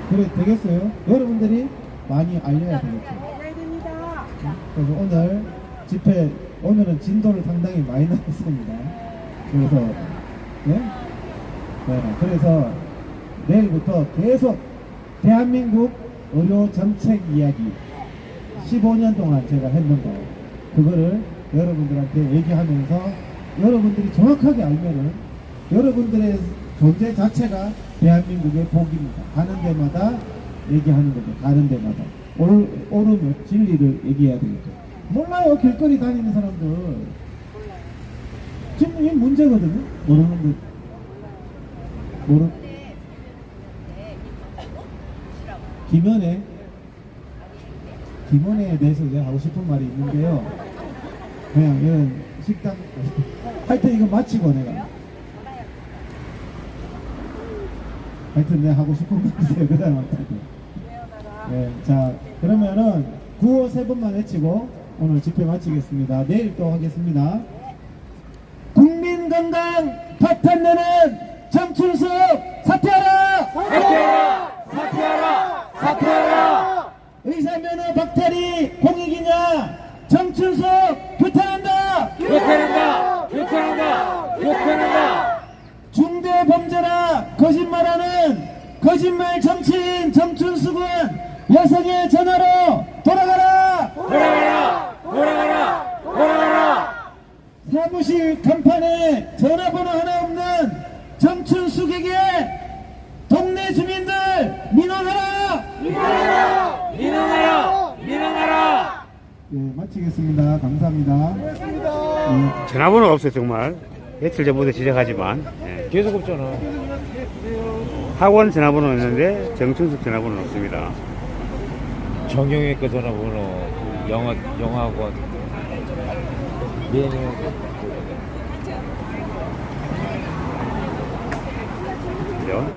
그래 되겠어요? 여러분들이 많이 알려야 되겠죠. 그래서 오늘 집회 오늘은 상당히 많이 나왔습니다. 그래서 네? 네, 그래서 내일부터 계속 대한민국 의료 정책 이야기 15년 동안 제가 했는데 그거를 여러분들한테 얘기하면서 여러분들이 정확하게 알면은 여러분들의 존재 자체가 대한민국의 복입니다. 가는 데마다 얘기하는 거죠. 가는 데마다 옳으면 진리를 얘기해야 되겠죠. 몰라요. 길거리 다니는 사람들 지금 이게 문제거든요. 모르는 거 김연애에 대해서 제가 하고 싶은 말이 있는데요. 그냥 이런 식당 하여튼 이거 마치고 내가 하여튼 내가 하고 싶은 말 있어요. 그 다음부터. 네, 자 그러면은 구호 3번만 외치고 오늘 집회 마치겠습니다. 내일 또 하겠습니다. 국민 건강 파탄내는 정춘숙 사퇴하라! 사퇴하라! 사퇴하라! 사퇴하라! 의사면허 박탈이 공익이냐? 정춘숙 규탄한다! 규탄한다! 규탄한다! 규탄한다! 중대 범죄라 거짓말하는 거짓말 정치인 정춘숙은 여성의 전화로 돌아가라! 돌아가라! 돌아가라! 돌아가라! 사무실 간판에 전화번호 하나 없는 정춘숙에게 동네 주민들 민원하라! 민원하라! 민원하라! 민원하라! 네, 마치겠습니다. 감사합니다. 전화번호가 없어요 정말. 며칠 전부터 시작하지만 계속 없잖아. 학원 전화번호는 있는데 정춘숙 전화번호는 없습니다. 정형외과 전화번호, 영화학원, 미애니까